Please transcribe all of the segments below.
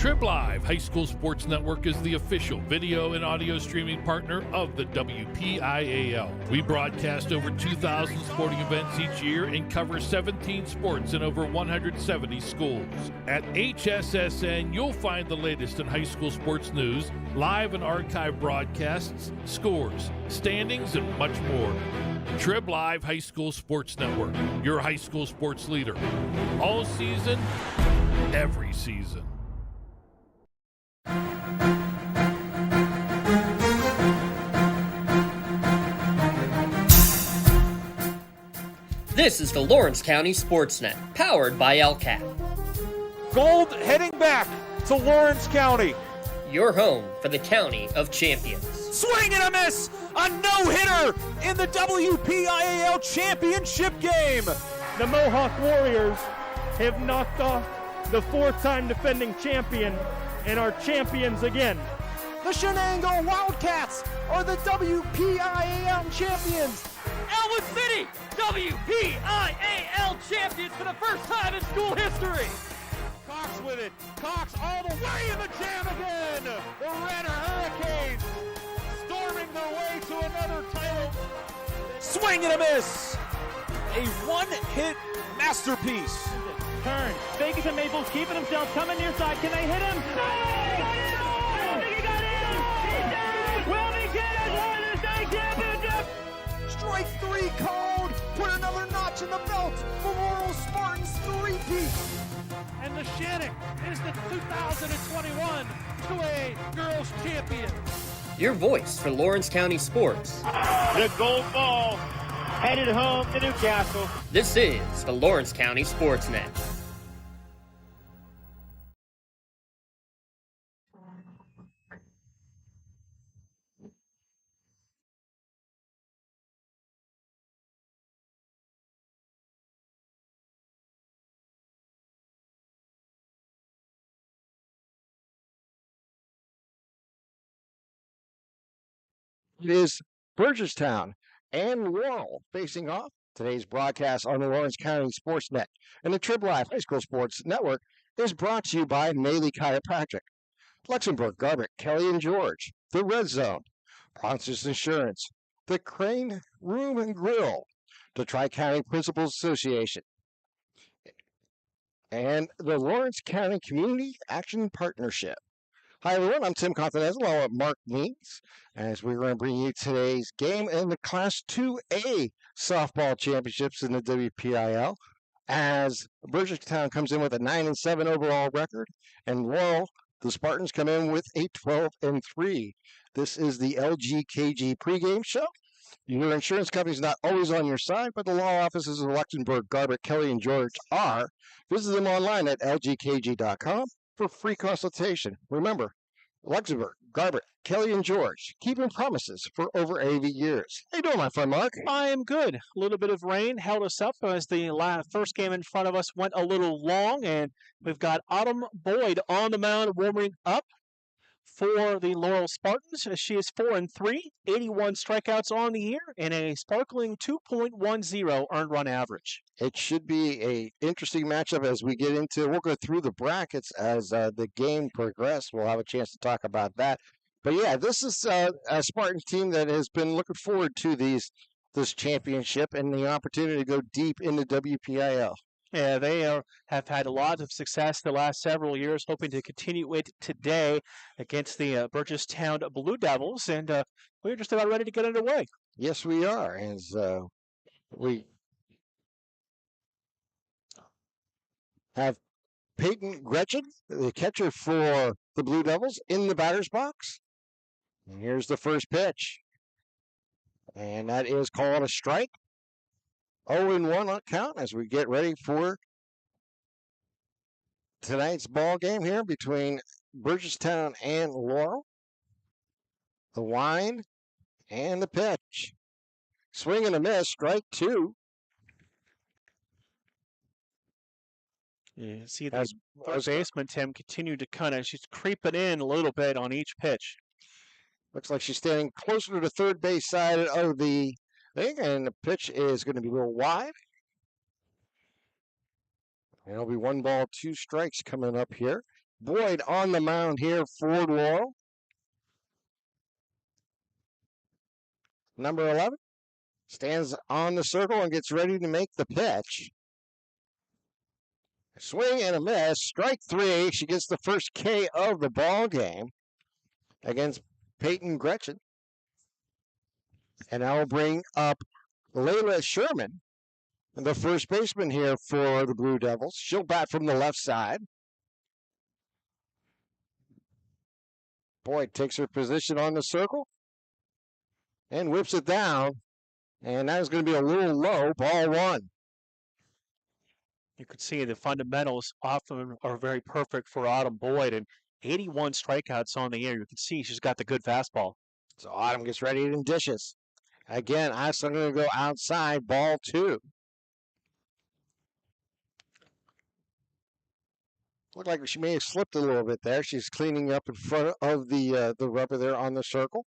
Trib Live High School Sports Network is the official video and audio streaming partner of the WPIAL. We broadcast over 2,000 sporting events each year and cover 17 sports in over 170 schools. At HSSN, you'll find the latest in high school sports news, live and archive broadcasts, scores, standings, and much more. Trib Live High School Sports Network, your high school sports leader. All season, every season. This is the Lawrence County SportsNet, powered by LCAT. Gold heading back to Lawrence County. Your home for the County of Champions. Swing and a miss! A no-hitter in the WPIAL championship game. The Mohawk Warriors have knocked off the fourth-time defending champion and are champions again. The Shenango Wildcats are the WPIAL champions. Elwood City, WPIAL champions for the first time in school history. Cox with it. Cox all the way in the jam again. The Red Hurricanes storming their way to another title. Swing and a miss. A one-hit masterpiece. Turn, fake it to Maples, keeping himself, coming near side. Can they hit him? Strike three called. Put another notch in the belt for Laurel Spartans three-peat. And the Shannock is the 2021 2A Girls Champion. Your voice for Lawrence County sports. The gold ball headed home to Newcastle. This is the Lawrence County SportsNet. It is Burgettstown and Laurel facing off. Today's broadcast on the Lawrence County SportsNet and the Trib Live High School Sports Network is brought to you by Maley Chiropractic, Luxembourg, Garbutt, Kelly and George, The Red Zone, Pronsis Insurance, the Crane Room and Grill, the Tri-County Principals Association, and the Lawrence County Community Action Partnership. Hi, everyone. I'm Tim Continental along with Mark Means, as we're going to bring you today's game in the Class 2A softball championships in the WPIL, as Burgettstown comes in with a 9-7 overall record, and Laurel, the Spartans, come in with a 12-3. This is the LGKG pregame show. Your insurance company is not always on your side, but the law offices of Luxembourg, Garbutt, Kelly, and George are. Visit them online at lgkg.com. for free consultation. Remember, Luxembourg, Garbutt, Kelly, and George, keeping promises for over 80 years. How you doing, my friend Mark? I am good. A little bit of rain held us up as the first game in front of us went a little long, and we've got Autumn Boyd on the mound warming up for the Laurel Spartans. She is 4-3, 81 strikeouts on the year, and a sparkling 2.10 earned run average. It should be an interesting matchup as we get into. We'll go through the brackets as the game progresses. We'll have a chance to talk about that. But yeah, this is a Spartans team that has been looking forward to this championship and the opportunity to go deep in the WPIL. Yeah, they have had a lot of success the last several years, hoping to continue it today against the Burgettstown Blue Devils, and we're just about ready to get underway. Yes, we are. As we have Peyton Gretchen, the catcher for the Blue Devils, in the batter's box. And here's the first pitch. And that is called a strike. 0-1 on count as we get ready for tonight's ball game here between Burgettstown and Laurel. The wind and the pitch. Swing and a miss, strike two. You see this third baseman, Tim, continue to she's creeping in a little bit on each pitch. Looks like she's standing closer to the third base side of the thing, and the pitch is going to be a little wide. And it'll be 1 ball, 2 strikes coming up here Boyd on the mound here for Laurel. Number 11 stands on the circle and gets ready to make the pitch. Swing and a miss. Strike 3. She gets the first K of the ball game against Peyton Gretchen. And I'll bring up Layla Sherman, the first baseman here for the Blue Devils. She'll bat from the left side. Boyd takes her position on the circle and whips it down. And that is going to be a little low, ball 1. You can see the fundamentals often are very perfect for Autumn Boyd, and 81 strikeouts on the year. You can see she's got the good fastball. So Autumn gets ready and dishes. Again, I'm going to go outside, ball 2. Looked like she may have slipped a little bit there. She's cleaning up in front of the rubber there on the circle.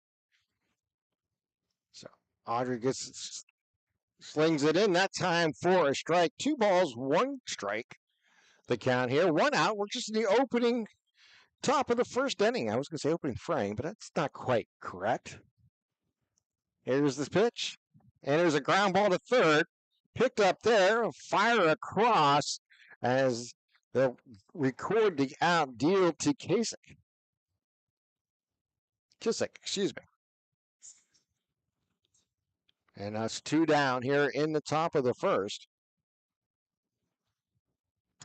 So Audrey slings it in that time for a strike. 2 balls, 1 strike. The count here. 1 out. We're just in the opening top of the first inning. I was going to say opening frame, but that's not quite correct. Here's the pitch. And there's a ground ball to third. Picked up there. Fire across as they'll record the out deal to Kissick, excuse me. And that's 2 down here in the top of the first.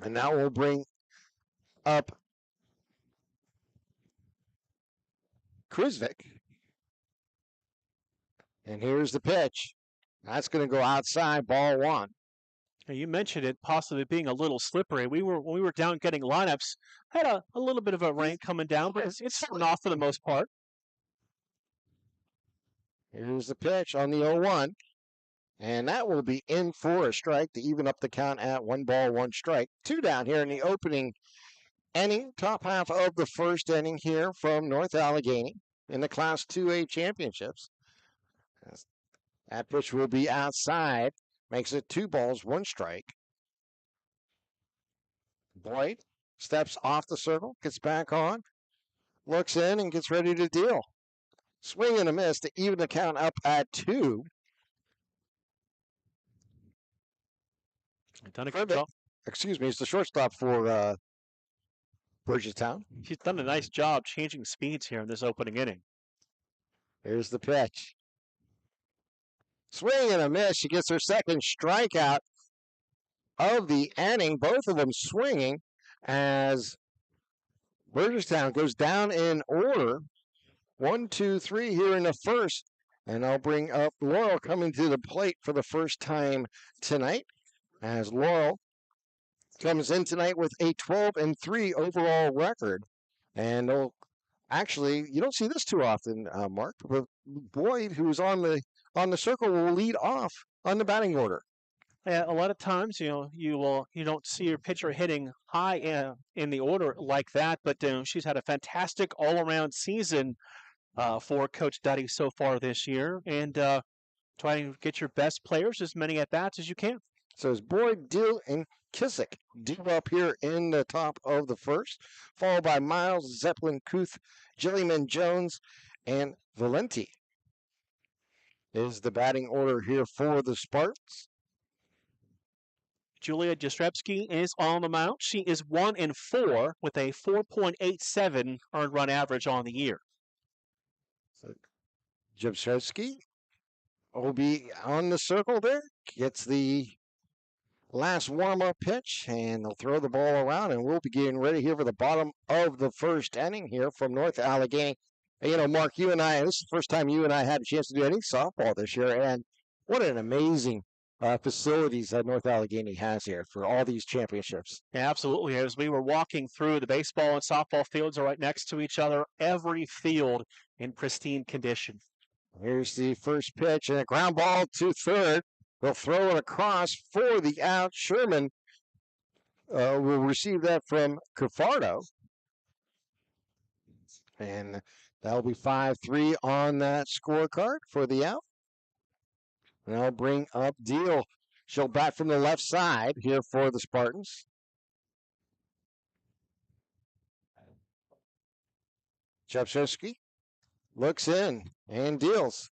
And now we'll bring up Krisvik. And here's the pitch. That's going to go outside, ball 1. You mentioned it possibly being a little slippery. When we were down getting lineups, had a little bit of a rain coming down, but it's starting off for the most part. Here's the pitch on the 0-1. And that will be in for a strike to even up the count at 1 ball, 1 strike. 2 down here in the opening inning, top half of the first inning here from North Allegheny in the Class 2A championships. That pitch will be outside. Makes it 2 balls, 1 strike. Boyd steps off the circle, gets back on, looks in, and gets ready to deal. Swing and a miss to even the count up at 2. Done a good job. Excuse me, it's the shortstop for Burgettstown. She's done a nice job changing speeds here in this opening inning. Here's the pitch. Swing and a miss. She gets her second strikeout of the inning. Both of them swinging as Burgettstown goes down in order. 1, 2, 3 here in the first. And I'll bring up Laurel coming to the plate for the first time tonight, as Laurel comes in tonight with a 12-3 overall record. And actually, you don't see this too often, Mark, but Boyd, who's on the circle, will lead off on the batting order. Yeah, a lot of times, you don't see your pitcher hitting high in the order like that, but she's had a fantastic all-around season for Coach Duddy so far this year, and try to get your best players as many at-bats as you can. So it's Boyd, Dill, and Kissick deep up here in the top of the first, followed by Miles, Zeppelin, Kuth, Jilliman, Jones, and Valenti. Is the batting order here for the Spartans. Julia Jastrzebski is on the mound. She is 1-4 with a 4.87 earned run average on the year. So Jastrzebski will be on the circle there. Gets the last warm-up pitch, and they'll throw the ball around, and we'll be getting ready here for the bottom of the first inning here from North Allegheny. And, Mark, this is the first time you and I had a chance to do any softball this year, and what an amazing facilities that North Allegheny has here for all these championships. Yeah, absolutely. As we were walking through, the baseball and softball fields are right next to each other, every field in pristine condition. Here's the first pitch, and a ground ball to third. They'll throw it across for the out. Sherman will receive that from Cafardo. And that'll be 5-3 on that scorecard for the out. And I'll bring up Deal. She'll bat from the left side here for the Spartans. Jepczynski looks in and deals.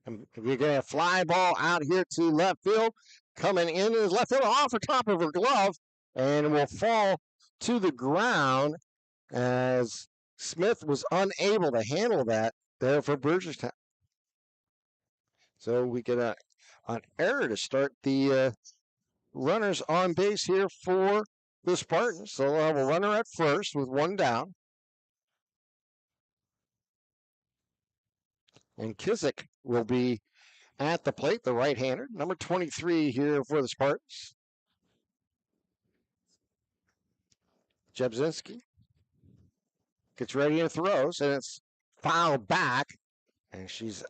And we're getting a fly ball out here to left field. Coming in is left field off the top of her glove and will fall to the ground as Smith was unable to handle that there for Burgettstown. So we get an error to start the runners on base here for the Spartans. So they'll have a runner at first with one down. And Kizik will be at the plate, the right-hander, number 23 here for the Spartans. Jepczynski gets ready and throws, and it's fouled back. And she's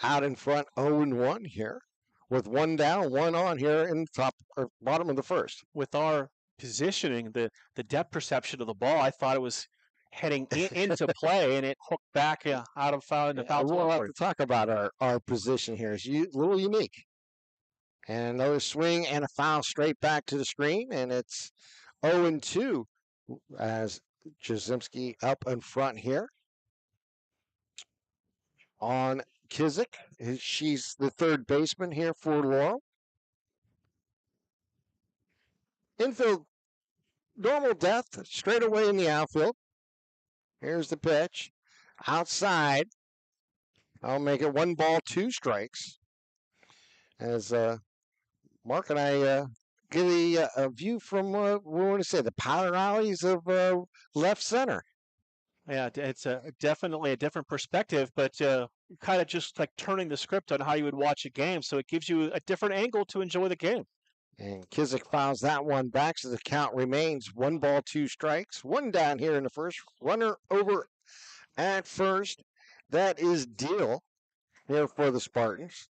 out in front 0-1 here with one down, one on here in top or bottom of the first. With our positioning, the depth perception of the ball, I thought it was heading into play, and it hooked back out of foul into foul We'll have territory. to talk about our position here. It's a little unique. And another swing and a foul straight back to the screen, and it's 0-2 as Jepczynski up in front here on Kizik. She's the third baseman here for Laurel. Infield, normal depth, straight away in the outfield. Here's the pitch. Outside. I'll make it 1 ball, 2 strikes. As Mark and I get a view from, what we want to say, the power alleys of left center. Yeah, it's definitely a different perspective, but kind of just like turning the script on how you would watch a game. So it gives you a different angle to enjoy the game. And Kizik fouls that one back, so the count remains 1 ball, 2 strikes. One down here in the first. Runner over at first. That is Deal here for the Spartans.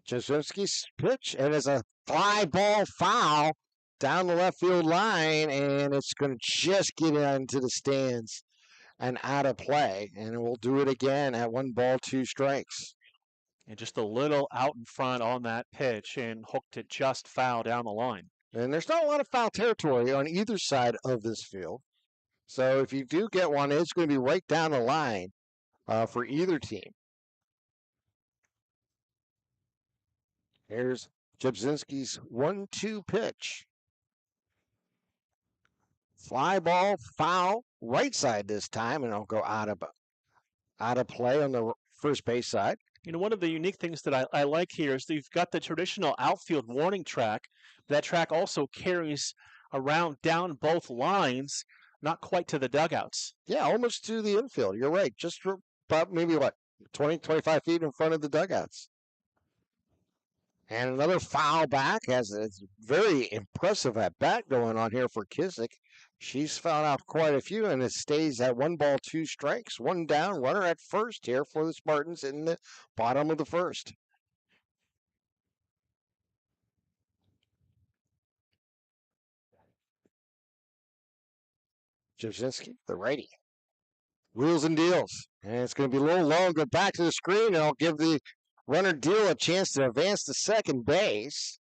Jepczynski's pitch, and it's a fly ball foul down the left field line, and it's going to just get into the stands and out of play. And we'll do it again at 1 ball, 2 strikes. And just a little out in front on that pitch and hooked it just foul down the line. And there's not a lot of foul territory on either side of this field. So if you do get one, it's going to be right down the line for either team. Here's Jepczynski's 1-2 pitch. Fly ball, foul, right side this time, and it'll go out of play on the first base side. You know, one of the unique things that I like here is that you've got the traditional outfield warning track. That track also carries around down both lines, not quite to the dugouts. Yeah, almost to the infield. You're right. Just about maybe, 20, 25 feet in front of the dugouts. And another foul back, as it's very impressive at bat going on here for Kizik. She's fouled out quite a few, and it stays at 1 ball, 2 strikes. One down, runner at first here for the Spartans in the bottom of the first. Jepczynski, the righty. Wheels and deals. And it's going to be a little long. Go back to the screen, and I'll give the runner Deal a chance to advance to second base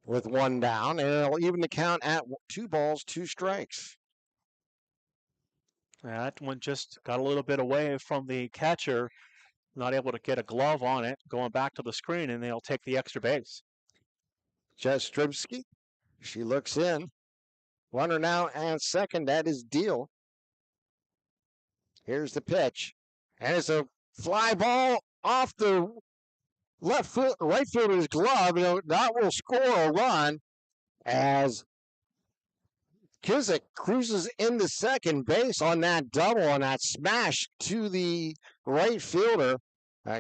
with one down, and it'll even the count at 2 balls, 2 strikes. That one just got a little bit away from the catcher, not able to get a glove on it, going back to the screen, and they'll take the extra base. Jepczynski, she looks in. Runner now at second, that is Deal. Here's the pitch, and it's a fly ball off the right fielder's glove. That will score a run as Kizik cruises into second base on that double, on that smash to the right fielder.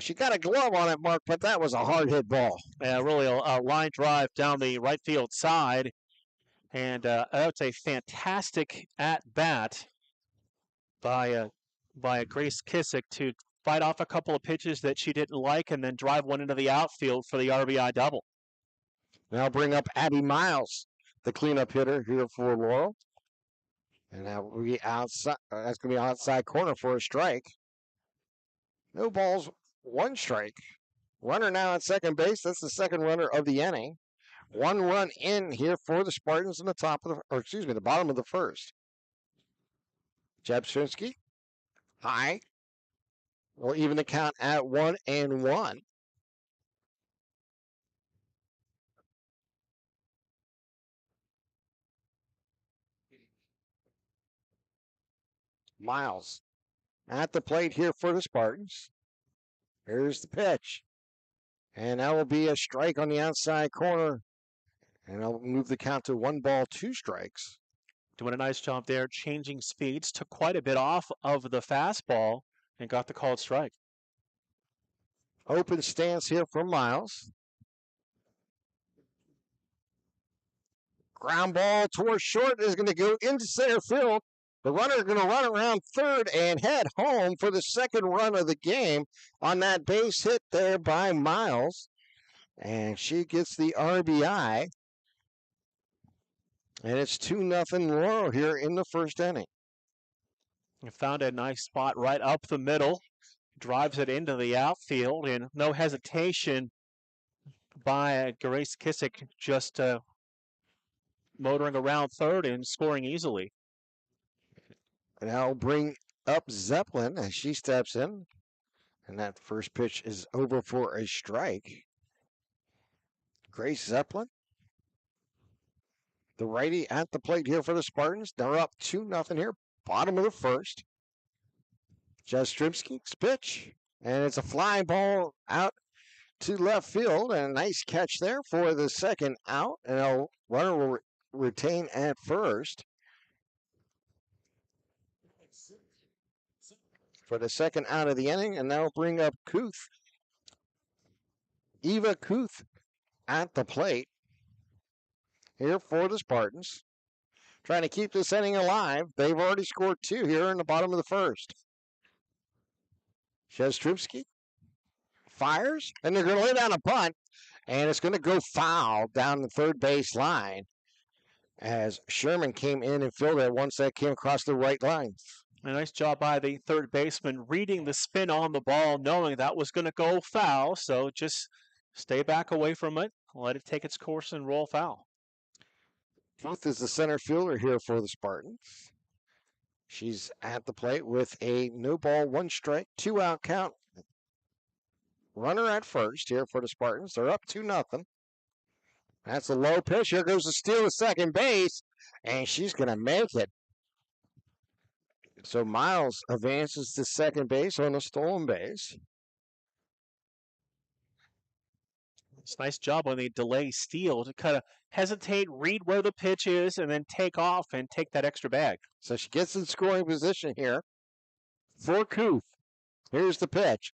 She got a glove on it, Mark, but that was a hard hit ball. Yeah, really a line drive down the right field side. And that's a fantastic at bat by Grace Kizik to fight off a couple of pitches that she didn't like and then drive one into the outfield for the RBI double. Now bring up Abby Miles, the cleanup hitter here for Laurel. And that will be outside. That's going to be outside corner for a strike. No balls, 1 strike. Runner now at second base. That's the second runner of the inning. 1 run in here for the Spartans in the the bottom of the first. Jabstrzynski, high. Will even the count at 1-1. Miles at the plate here for the Spartans. Here's the pitch. And that will be a strike on the outside corner. And I'll move the count to 1 ball, 2 strikes. Doing a nice job there, changing speeds, took quite a bit off of the fastball and got the called strike. Open stance here for Miles. Ground ball towards short is going to go into center field. The runner is going to run around third and head home for the second run of the game on that base hit there by Miles. And she gets the RBI. And it's 2-0 Laurel here in the first inning. Found a nice spot right up the middle. Drives it into the outfield, and no hesitation by Grace Kissick, just motoring around third and scoring easily. And I'll bring up Zeppelin as she steps in. And that first pitch is over for a strike. Grace Zeppelin, the righty at the plate here for the Spartans. They're up 2-0 here, bottom of the first. Jabstrzynski's pitch, and it's a fly ball out to left field, and a nice catch there for the second out, and a runner will retain at first. For the second out of the inning, and that'll bring up Kuth. Eva Kuth at the plate here for the Spartans. Trying to keep this inning alive. They've already scored 2 here in the bottom of the first. Jabstrzynski fires, and they're going to lay down a bunt, and it's going to go foul down the third base line as Sherman came in and fielded it once that came across the right line. A nice job by the third baseman reading the spin on the ball, knowing that was going to go foul, so just stay back away from it, let it take its course and roll foul. Booth is the center fielder here for the Spartans. She's at the plate with a no ball, 1 strike, 2 out count. Runner at first here for the Spartans. They're up 2-0. That's a low pitch. Here goes the steal to second base, and she's going to make it. So Miles advances to second base on a stolen base. It's a nice job on the delay steal to kind of hesitate, read where the pitch is, and then take off and take that extra bag. So she gets in scoring position here for Kuth. Here's the pitch.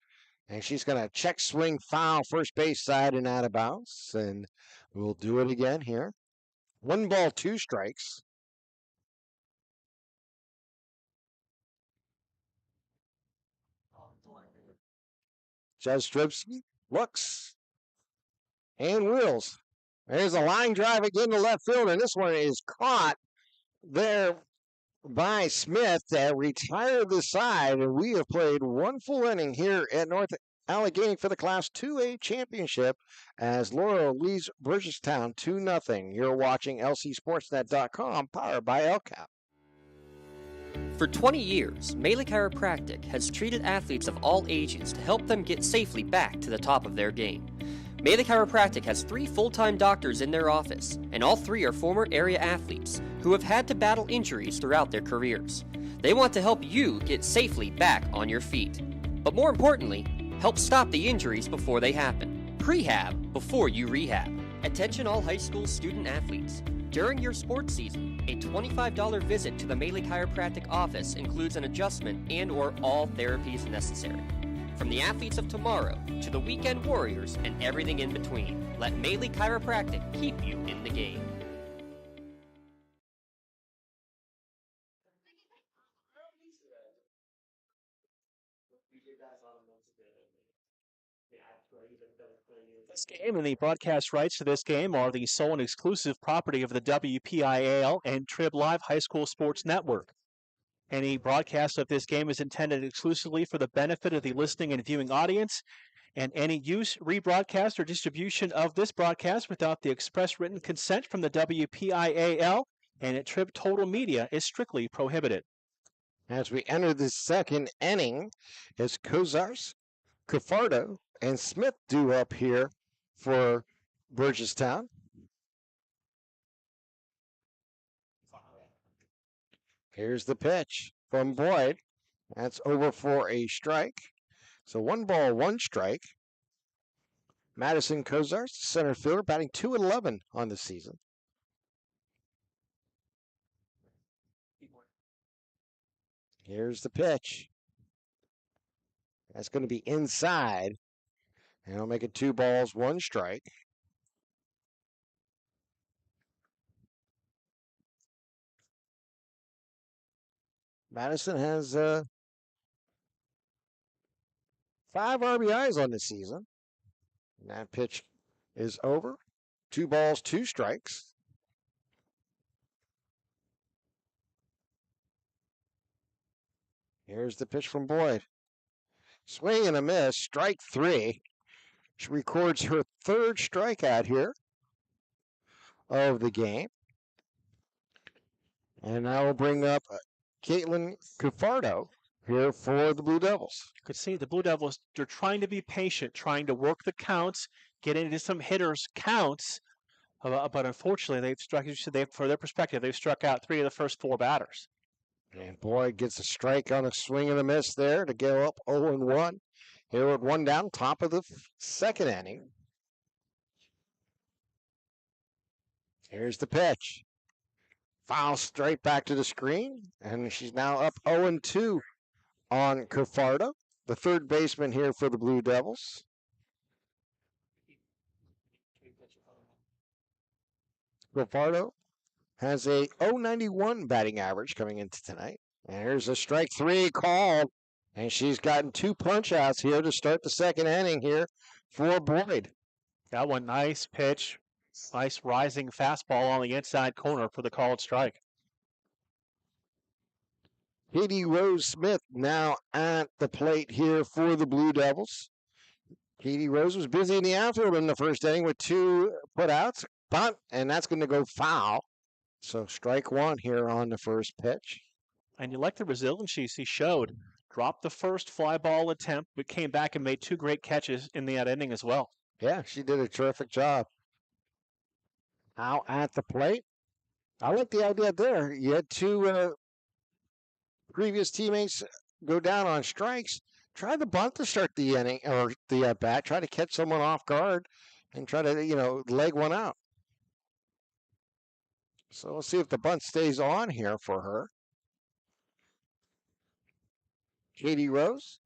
And she's going to check swing foul first base side and out of bounds. And we'll do it again here. 1 ball, 2 strikes. Jabstrzynski looks and wheels. There's a line drive again to left field, and this one is caught there by Smith that retired the side, and we have played 1 full inning here at North Allegheny for the Class 2A championship as Laurel leads Burgettstown 2-0. You're watching lcsportsnet.com, powered by LCAP. For 20 years, Melee Chiropractic has treated athletes of all ages to help them get safely back to the top of their game. Melee Chiropractic has 3 full-time doctors in their office, and all 3 are former area athletes who have had to battle injuries throughout their careers. They want to help you get safely back on your feet. But more importantly, help stop the injuries before they happen. Prehab before you rehab. Attention all high school student athletes. During your sports season, a $25 visit to the Melee Chiropractic office includes an adjustment and/or all therapies necessary. From the athletes of tomorrow to the weekend warriors and everything in between, let Melee Chiropractic keep you in the game. This game and the broadcast rights to this game are the sole and exclusive property of the WPIAL and Trib Live High School Sports Network. Any broadcast of this game is intended exclusively for the benefit of the listening and viewing audience And any use, rebroadcast, or distribution of this broadcast without the express written consent from the WPIAL and at Trib Total Media is strictly prohibited. As we enter the second inning, as Kozars, Cafardo, and Smith due up here for Burgettstown. Here's the pitch from Boyd. That's over for a strike. So 1 ball, 1 strike. Madison Kozars, center fielder, batting .211 on the season. Here's the pitch. That's going to be inside. And it'll make it 2 balls, 1 strike. Madison has 5 RBIs on the season. And that pitch is over. 2 balls, 2 strikes. Here's the pitch from Boyd. Swing and a miss, strike 3. She records her 3rd strikeout here of the game. And now we'll bring up Caitlin Cafardo here for the Blue Devils. You could see the Blue Devils, they're trying to be patient, trying to work the counts, get into some hitters' counts. But unfortunately, for their perspective, they've struck out 3 of the first 4 batters. And Boyd gets a strike on a swing and a miss there to go up 0-1. Here with 1 down, top of the second inning. Here's the pitch. Foul straight back to the screen, and she's now up 0-2 on Cafardo, the 3rd baseman here for the Blue Devils. Cafardo has a .091 batting average coming into tonight. And here's a strike 3 called. And she's gotten 2 punch-outs here to start the second inning here for Boyd. That one, nice pitch. Nice rising fastball on the inside corner for the called strike. Katie Rose Smith now at the plate here for the Blue Devils. Katie Rose was busy in the outfield in the first inning with 2 putouts. Bunt, and that's going to go foul. So strike 1 here on the first pitch. And you like the resilience he showed. Dropped the first fly ball attempt, but came back and made 2 great catches in that inning as well. Yeah, she did a terrific job. Now at the plate. I like the idea there. You had 2 previous teammates go down on strikes. Try the bunt to start the inning or the at bat. Try to catch someone off guard and try to, leg one out. So we'll see if the bunt stays on here for her. Katie Rose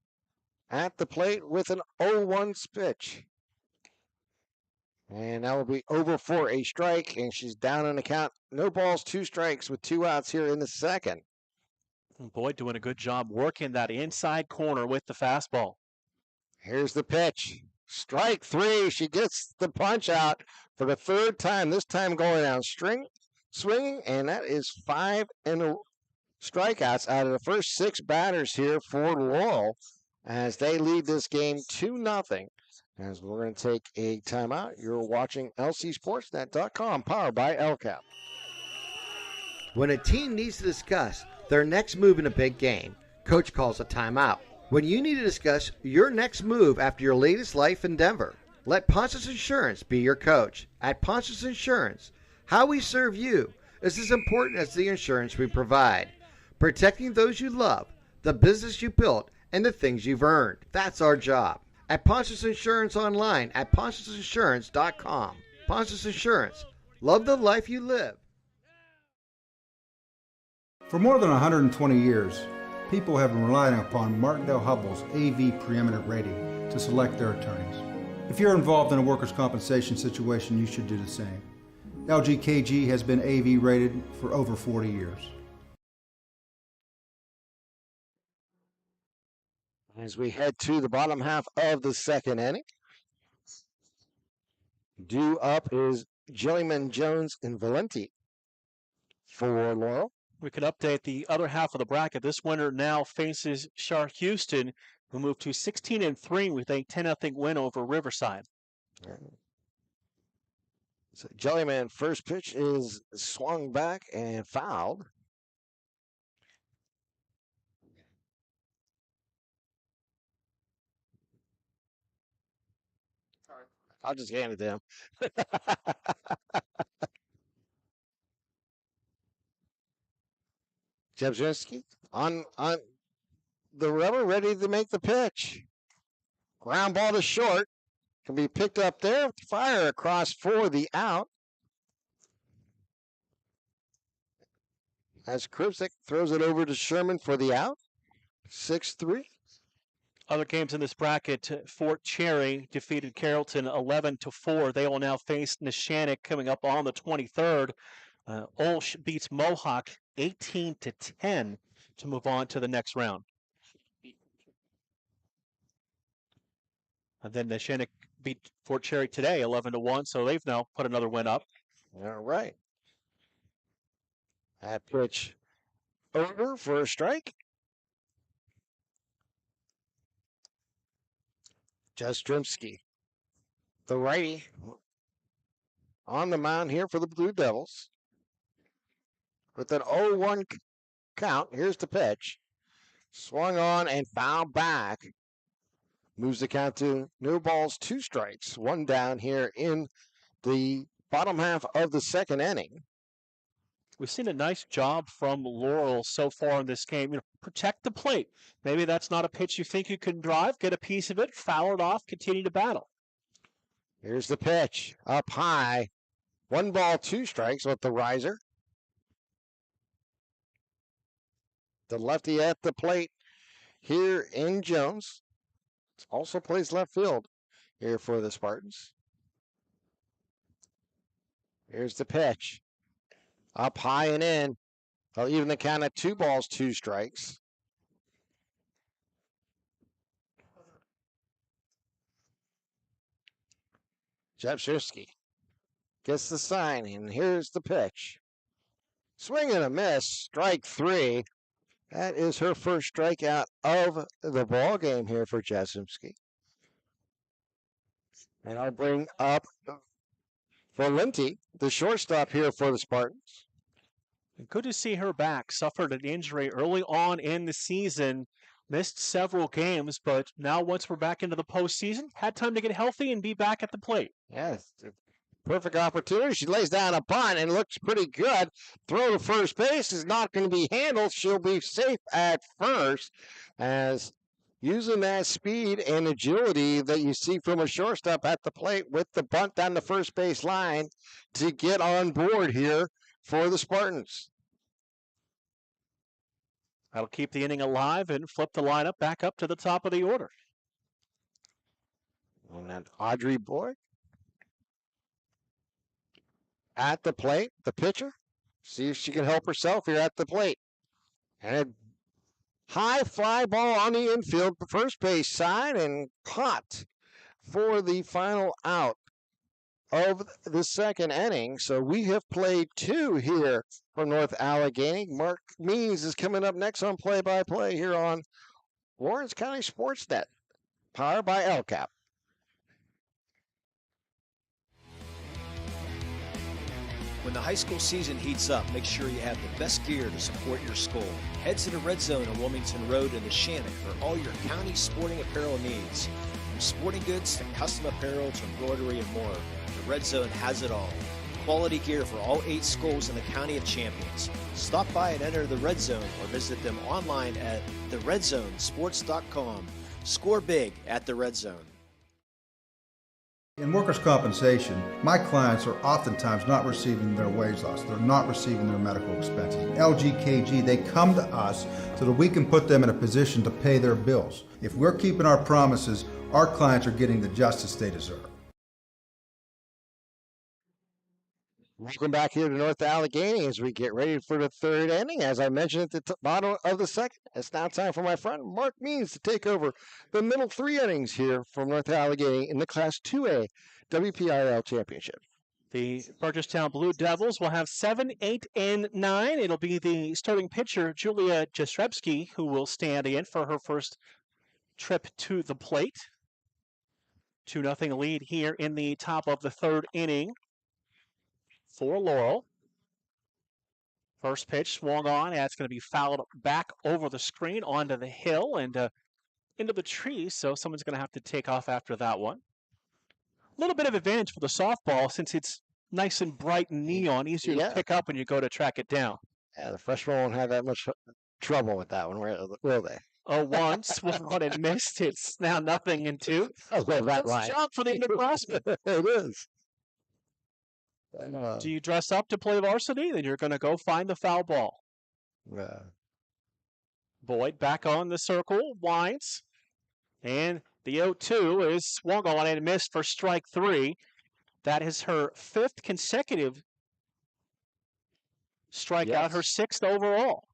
at the plate with an 0-1 pitch. And that will be over for a strike, and she's down on the count. No balls, 2 strikes with 2 outs here in the second. Boyd doing a good job working that inside corner with the fastball. Here's the pitch. Strike 3. She gets the punch out for the 3rd time, this time going down swinging, and that is 5 strikeouts out of the first 6 batters here for Laurel as they lead this game 2-0. As we're going to take a timeout, you're watching LCSportsNet.com, powered by LCAP. When a team needs to discuss their next move in a big game, coach calls a timeout. When you need to discuss your next move after your latest life endeavor, let Ponce's Insurance be your coach. At Ponce's Insurance, how we serve you is as important as the insurance we provide. Protecting those you love, the business you built, and the things you've earned. That's our job. At Ponce's Insurance online at poncesinsurance.com. Ponce's Insurance. Love the life you live. For more than 120 years, people have been relying upon Martindale Hubbell's AV preeminent rating to select their attorneys. If you're involved in a workers' compensation situation, you should do the same. LGKG has been AV rated for over 40 years. As we head to the bottom half of the second inning, due up is Jilliman Jones and Valenti for Laurel. We could update the other half of the bracket. This winner now faces Shar Houston who moved to 16-3 with a 10-0 win over Riverside. So Jellyman, first pitch is swung back and fouled. I'll just hand it to him. Jebzinski on the rubber, ready to make the pitch. Ground ball to short. Can be picked up there. Fire across for the out. As Kripsik throws it over to Sherman for the out. 6-3. Other games in this bracket, Fort Cherry defeated Carrollton 11-4. They will now face Neshannock coming up on the 23rd. Olsh beats Mohawk 18-10 to move on to the next round. And then Neshannock beat Fort Cherry today 11-1, so they've now put another win up. All right. That pitch over for a strike. Jastrzemski, the righty, on the mound here for the Blue Devils. With an 0-1 count, here's the pitch. Swung on and fouled back. Moves the count to no balls, 2 strikes. 1 down here in the bottom half of the second inning. We've seen a nice job from Laurel so far in this game. Protect the plate. Maybe that's not a pitch you think you can drive. Get a piece of it, foul it off, continue to battle. Here's the pitch. Up high. 1 ball, 2 strikes with the riser. The lefty at the plate here in Jones. Also plays left field here for the Spartans. Here's the pitch. Up high and in. They'll even the count at 2 balls, 2 strikes. Jepshirski gets the sign, and here's the pitch. Swing and a miss, strike 3. That is her first strikeout of the ball game here for Jasimski. And I'll bring up Valenti, the shortstop here for the Spartans. Good to see her back. Suffered an injury early on in the season. Missed several games, but now once we're back into the postseason, had time to get healthy and be back at the plate. Yes, perfect opportunity. She lays down a bunt and looks pretty good. Throw to first base is not going to be handled. She'll be safe at first, as using that speed and agility that you see from a shortstop at the plate with the bunt down the first base line to get on board here for the Spartans. That'll keep the inning alive and flip the lineup back up to the top of the order. And then Audrey Boyd at the plate, the pitcher. See if she can help herself here at the plate. And a high fly ball on the infield, first base side, and caught for the final out of the second inning. So we have played 2 here from North Allegheny. Mark Means is coming up next on play-by-play here on Lawrence County SportsNet, powered by LCAP. When the high school season heats up, make sure you have the best gear to support your school. Head to the Red Zone on Wilmington Road in Neshannock for all your county sporting apparel needs. From sporting goods to custom apparel to embroidery and more, the Red Zone has it all. Quality gear for all 8 schools in the County of Champions. Stop by and enter the Red Zone or visit them online at theredzonesports.com. Score big at the Red Zone. In workers' compensation, my clients are oftentimes not receiving their wage loss. They're not receiving their medical expenses. LGKG, they come to us so that we can put them in a position to pay their bills. If we're keeping our promises, our clients are getting the justice they deserve. Welcome back here to North Allegheny as we get ready for the third inning. As I mentioned at the bottom of the second, it's now time for my friend Mark Means to take over the middle 3 innings here from North Allegheny in the Class 2A WPIAL Championship. The Burgettstown Blue Devils will have 7, 8, and 9. It'll be the starting pitcher, Julia Jastrzemski, who will stand in for her first Trib to the plate. 2-0 lead here in the top of the third inning for Laurel. First pitch swung on. That's going to be fouled back over the screen onto the hill and into the trees, so someone's going to have to take off after that one. A little bit of advantage for the softball since it's nice and bright and neon, easier to pick up when you go to track it down. Yeah, the freshmen won't have that much trouble with that one, will they? 0-1, swung on and missed. It's now 0-2. I love that That's line. a job for the underclassmen. It is. Do you dress up to play varsity? Then you're going to go find the foul ball. Boyd back on the circle, winds, and the 0-2 is swung on and missed for strike 3. That is her 5th consecutive strikeout, her 6th overall.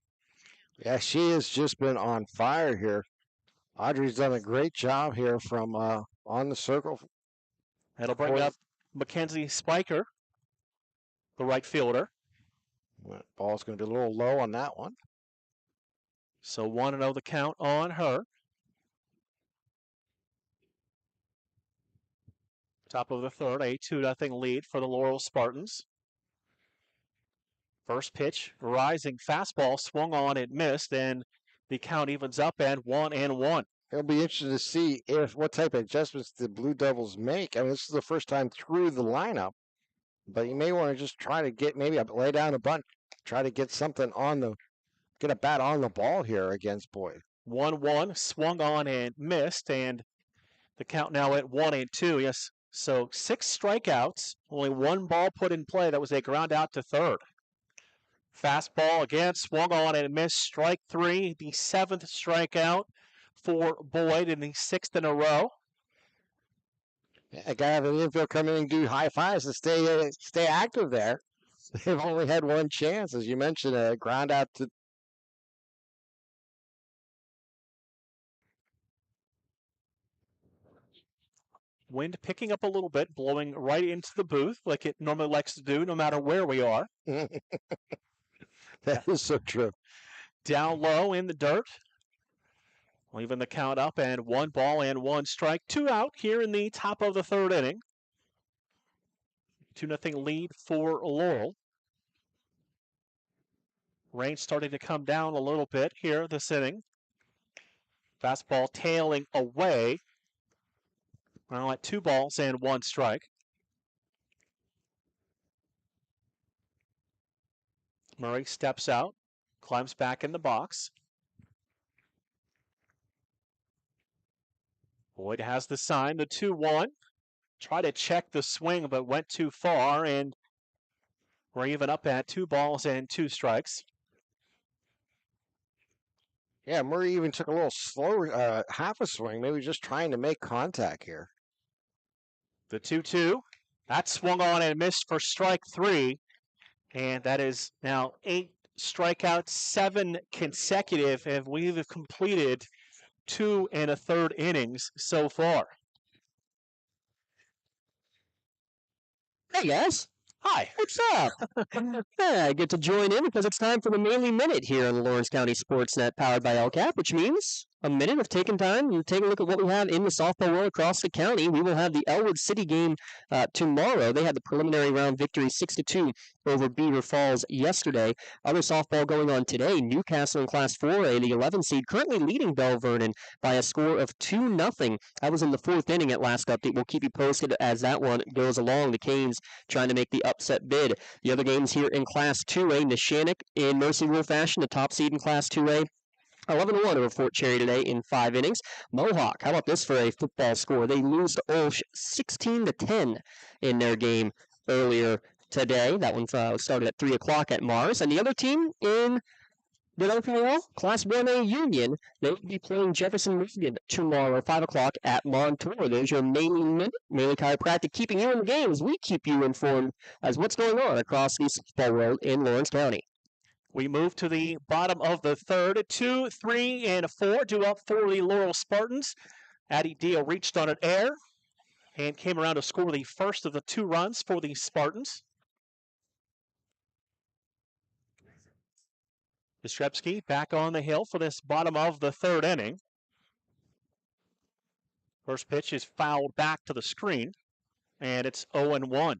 Yeah, she has just been on fire here. Audrey's done a great job here from on the circle. That'll bring up Mackenzie Spiker, the right fielder. Ball's going to be a little low on that one. So 1-0 the count on her. Top of the third, a 2-0 lead for the Laurel Spartans. First pitch, rising fastball, swung on and missed, and the count evens up at 1-1. It'll be interesting to see what type of adjustments the Blue Devils make. I mean, this is the first time through the lineup, but you may want to just try to get lay down a bunt, try to get get a bat on the ball here against Boyd. 1-1, swung on and missed, and the count now at 1-2. Yes, so 6 strikeouts, only 1 ball put in play. That was a ground out to third. Fastball again, swung on and missed. Strike 3, the 7th strikeout for Boyd in the 6th in a row. Yeah, a guy having the infield come in and do high fives to stay active there. They've only had 1 chance, as you mentioned, a ground out to. Wind picking up a little bit, blowing right into the booth like it normally likes to do no matter where we are. That is so true. Down low in the dirt. Leaving the count up and 1 ball and 1 strike. 2 out here in the top of the third inning. 2-0 lead for Laurel. Rain starting to come down a little bit here this inning. Fastball tailing away. Now at 2 balls and 1 strike. Murray steps out, climbs back in the box. Boyd has the sign, the 2-1. Try to check the swing, but went too far, and we're even up at 2 balls and 2 strikes. Yeah, Murray even took a little slower, half a swing, maybe just trying to make contact here. The 2-2, that swung on and missed for strike 3, and that is now 8 strikeouts, 7 consecutive, and we've completed 2 1/3 innings so far. Hey guys. Hi. What's up? Yeah, I get to join in because it's time for the Mainly Minute here on the Lawrence County SportsNet powered by LCAP, which means a minute of taking time and take a look at what we have in the softball world across the county. We will have the Elwood City game tomorrow. They had the preliminary round victory 6-2 over Beaver Falls yesterday. Other softball going on today. Newcastle in Class 4A, the 11 seed, currently leading Bell Vernon by a score of 2-0. That was in the 4th inning at last update. We'll keep you posted as that one goes along. The Canes trying to make the upset bid. The other games here in Class 2A, Neshannock in Mercy Rule fashion, the top seed in Class 2A. 11-1 over Fort Cherry today in 5 innings. Mohawk, how about this for a football score? They lose to Olsh 16-10 in their game earlier today. That one started at 3 o'clock at Mars. And the other team in the WPIAL, Class 1A Union, they will be playing Jefferson Michigan tomorrow, 5 o'clock at Montour. There's your Mainly Minute, Mainly Chiropractic, keeping you in the game as we keep you informed as what's going on across the softball world in Lawrence County. We move to the bottom of the third. 2, 3, and 4 due up for the Laurel Spartans. Addie Deal reached on an air and came around to score the first of the 2 runs for the Spartans. Yastrzemski back on the hill for this bottom of the third inning. First pitch is fouled back to the screen, and it's 0-1.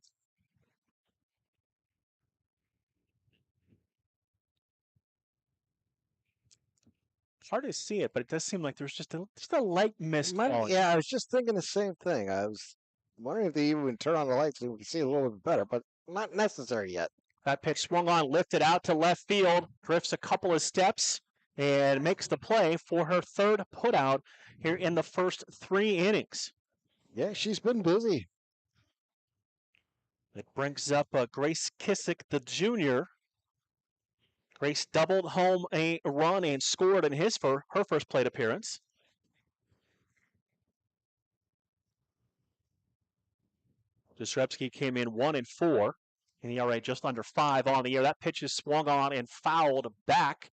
Hard to see it, but it does seem like there's just a light mist. Yeah, I was just thinking the same thing. I was wondering if they even turn on the lights so we can see a little bit better, but not necessary yet. That pitch swung on, lifted out to left field, drifts a couple of steps, and makes the play for her third putout here in the first 3 innings. Yeah, she's been busy. It brings up Grace Kissick, the junior. Grace doubled home a run and scored in her first plate appearance. Jastrzebski came in 1-4. And ERA just under 5 on the year. That pitch is swung on and fouled back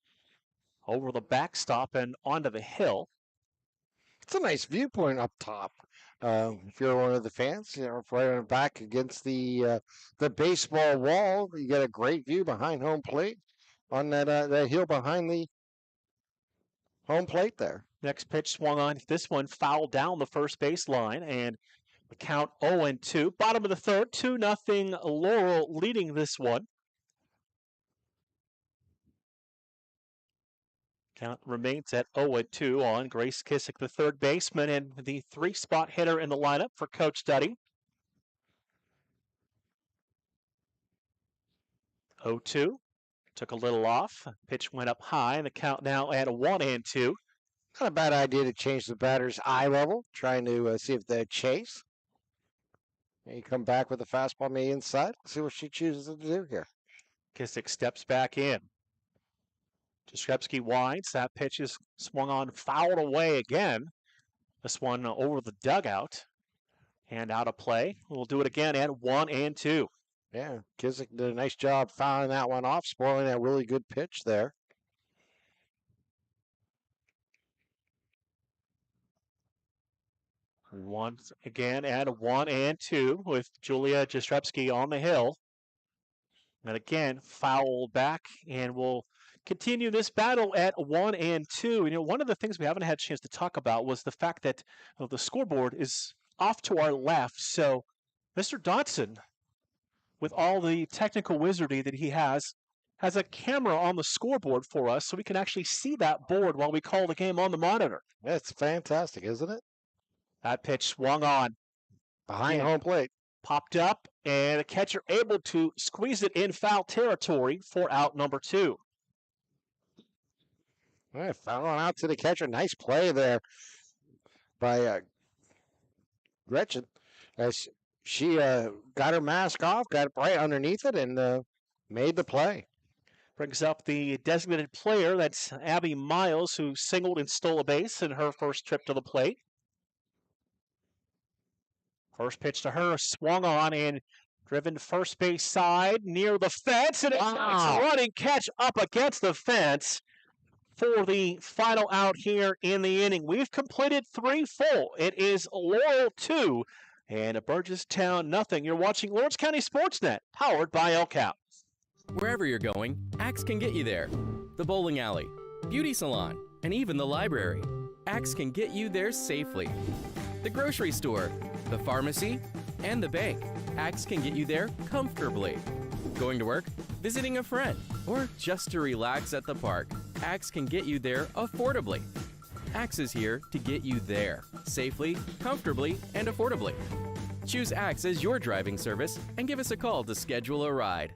over the backstop and onto the hill. It's a nice viewpoint up top. If you're one of the fans, right on the back against the baseball wall, you get a great view behind home plate on that hill behind the home plate there. Next pitch swung on. This one fouled down the first baseline, and the count 0-2. Bottom of the third, 2-0 Laurel leading this one. Count remains at 0-2 on Grace Kissick, the third baseman, and the 3-spot hitter in the lineup for Coach Duddy. 0-2. Took a little off. Pitch went up high, and the count now at 1-2. Not a bad idea to change the batter's eye level, trying to see if they chase. And you come back with a fastball on the inside. See what she chooses to do here. Kissick steps back in. Jastrzebski winds. That pitch is swung on, fouled away again. This one over the dugout and out of play. We'll do it again at 1-2. Yeah, Kissick did a nice job fouling that one off, spoiling that really good pitch there. Once again at 1-2 with Julia Jastrzebski on the hill. And again, foul back, and we'll continue this battle at 1-2. One of the things we haven't had a chance to talk about was the fact that the scoreboard is off to our left. So Mr. Dotson, with all the technical wizardry that he has a camera on the scoreboard for us so we can actually see that board while we call the game on the monitor. That's fantastic, isn't it? That pitch swung on. Behind home plate. Popped up, and the catcher able to squeeze it in foul territory for out number 2. All right, fouling out to the catcher. Nice play there by Gretchen. As she got her mask off, got it right underneath it, and made the play. Brings up the designated player. That's Abby Miles, who singled and stole a base in her first trip to the plate. First pitch to her, swung on and driven first base side near the fence, and it's a running catch up against the fence for the final out here in the inning. We've completed 3 full. It is Laurel 2 and Burgettstown 0. You're watching Lawrence County SportsNet, powered by LCAP. Wherever you're going, Axe can get you there. The bowling alley, beauty salon, and even the library. Axe can get you there safely. The grocery store, the pharmacy, and the bank. Axe can get you there comfortably. Going to work, visiting a friend, or just to relax at the park. Axe can get you there affordably. Axe is here to get you there safely, comfortably, and affordably. Choose Axe as your driving service and give us a call to schedule a ride.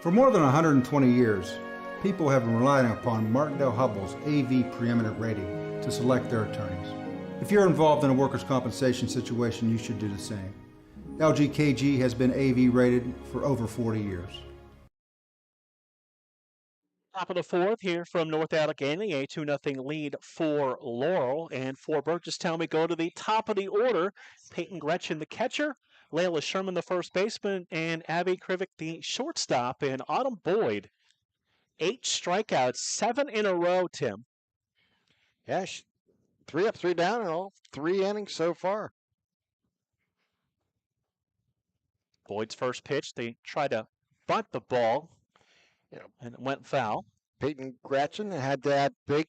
For more than 120 years, people have been relying upon Martindale Hubbell's AV preeminent rating to select their attorneys. If you're involved in a workers' compensation situation, you should do the same. LGKG has been AV rated for over 40 years. Top of the fourth here from North Allegheny, a 2-0 lead for Laurel. And for Burgettstown, we go to the top of the order. Peyton Gretchen, the catcher. Layla Sherman, the first baseman, and Abby Krivik, the shortstop, and Autumn Boyd. 8 strikeouts, 7 in a row, Tim. Yeah, 3 up, 3 down in all 3 innings so far. Boyd's first pitch, they try to bunt the ball. And it went foul. Peyton Gratchen had that big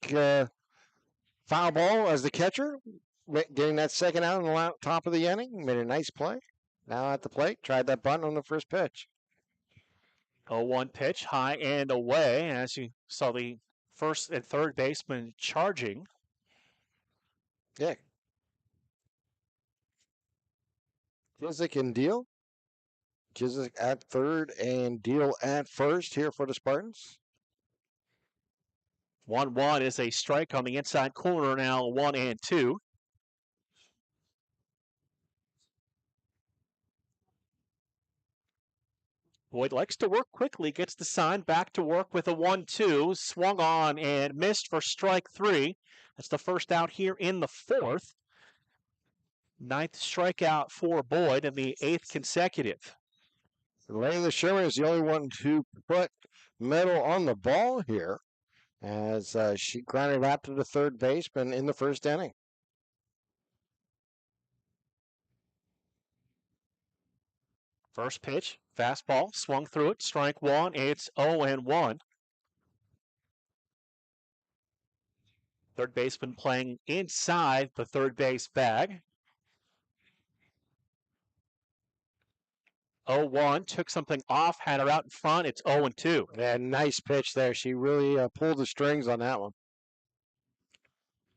foul ball as the catcher, getting that second out on the top of the inning. Made a nice play. Now at the plate, tried that bunt on the first pitch. 0-1 pitch, high and away, as you saw the first and third baseman charging. Yeah. Kizik and Deal. Kizik at third and Deal at first here for the Spartans. 1-1 is a strike on the inside corner now, 1-2. Boyd likes to work quickly, gets the sign, back to work with a 1-2, swung on and missed for strike 3. That's the first out here in the fourth. 9th strikeout for Boyd and the 8th consecutive. Layla Sherman is the only one to put metal on the ball here as she grounded out to the third baseman in the first inning. First pitch, fastball, swung through it, strike 1, it's 0-1. Third baseman playing inside the third base bag. 0-1, took something off, had her out in front, it's 0-2. Yeah, nice pitch there. She really pulled the strings on that one.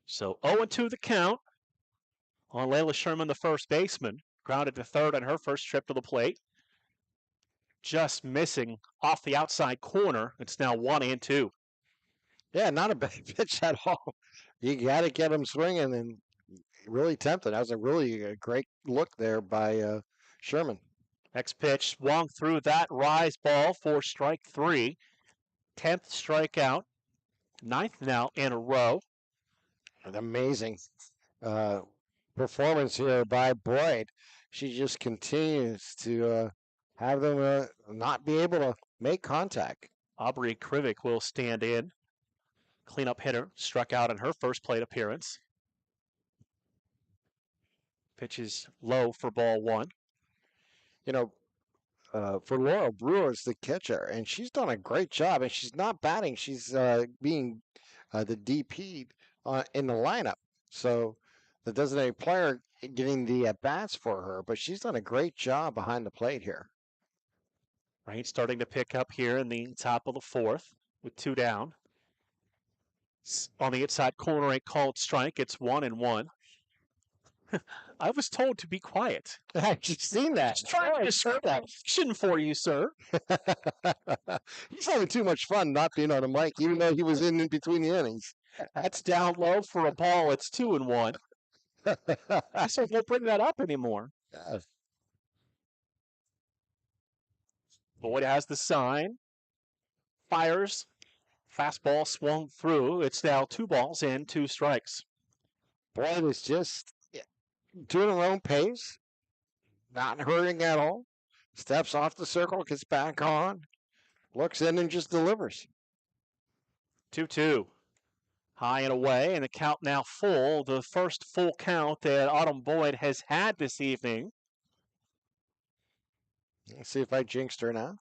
So 0-2 the count on Layla Sherman, the first baseman. Grounded to third on her first trip to the plate. Just missing off the outside corner. It's now 1-2. Yeah, not a bad pitch at all. You got to get him swinging and really tempted. That was a really great look there by Sherman. Next pitch swung through that rise ball for strike 3. 10th strikeout. 9th now in a row. An amazing performance here by Boyd. She just continues to have them not be able to make contact. Aubrey Krivik will stand in. Cleanup hitter, struck out in her first plate appearance. Pitches low for ball 1. You know, for Laurel Brewer's the catcher, and she's done a great job, and she's not batting. She's being the DP in the lineup. So the designated player getting the at-bats for her, but she's done a great job behind the plate here. Rain starting to pick up here in the top of the fourth with 2 down. On the inside corner, a called strike. It's 1-1. I was told to be quiet. I've just seen that. Just trying to serve that action for you, sir. He's having too much fun not being on the mic, even though he was in between the innings. That's down low for a ball. It's 2-1. I said, won't bring that up anymore. Yes. Boyd has the sign. Fires. Fastball swung through. It's now 2 balls and 2 strikes. Boyd is just doing her own pace. Not hurrying at all. Steps off the circle, gets back on. Looks in and just delivers. 2-2. High and away, and the count now full. The first full count that Autumn Boyd has had this evening. Let's see if I jinxed her now.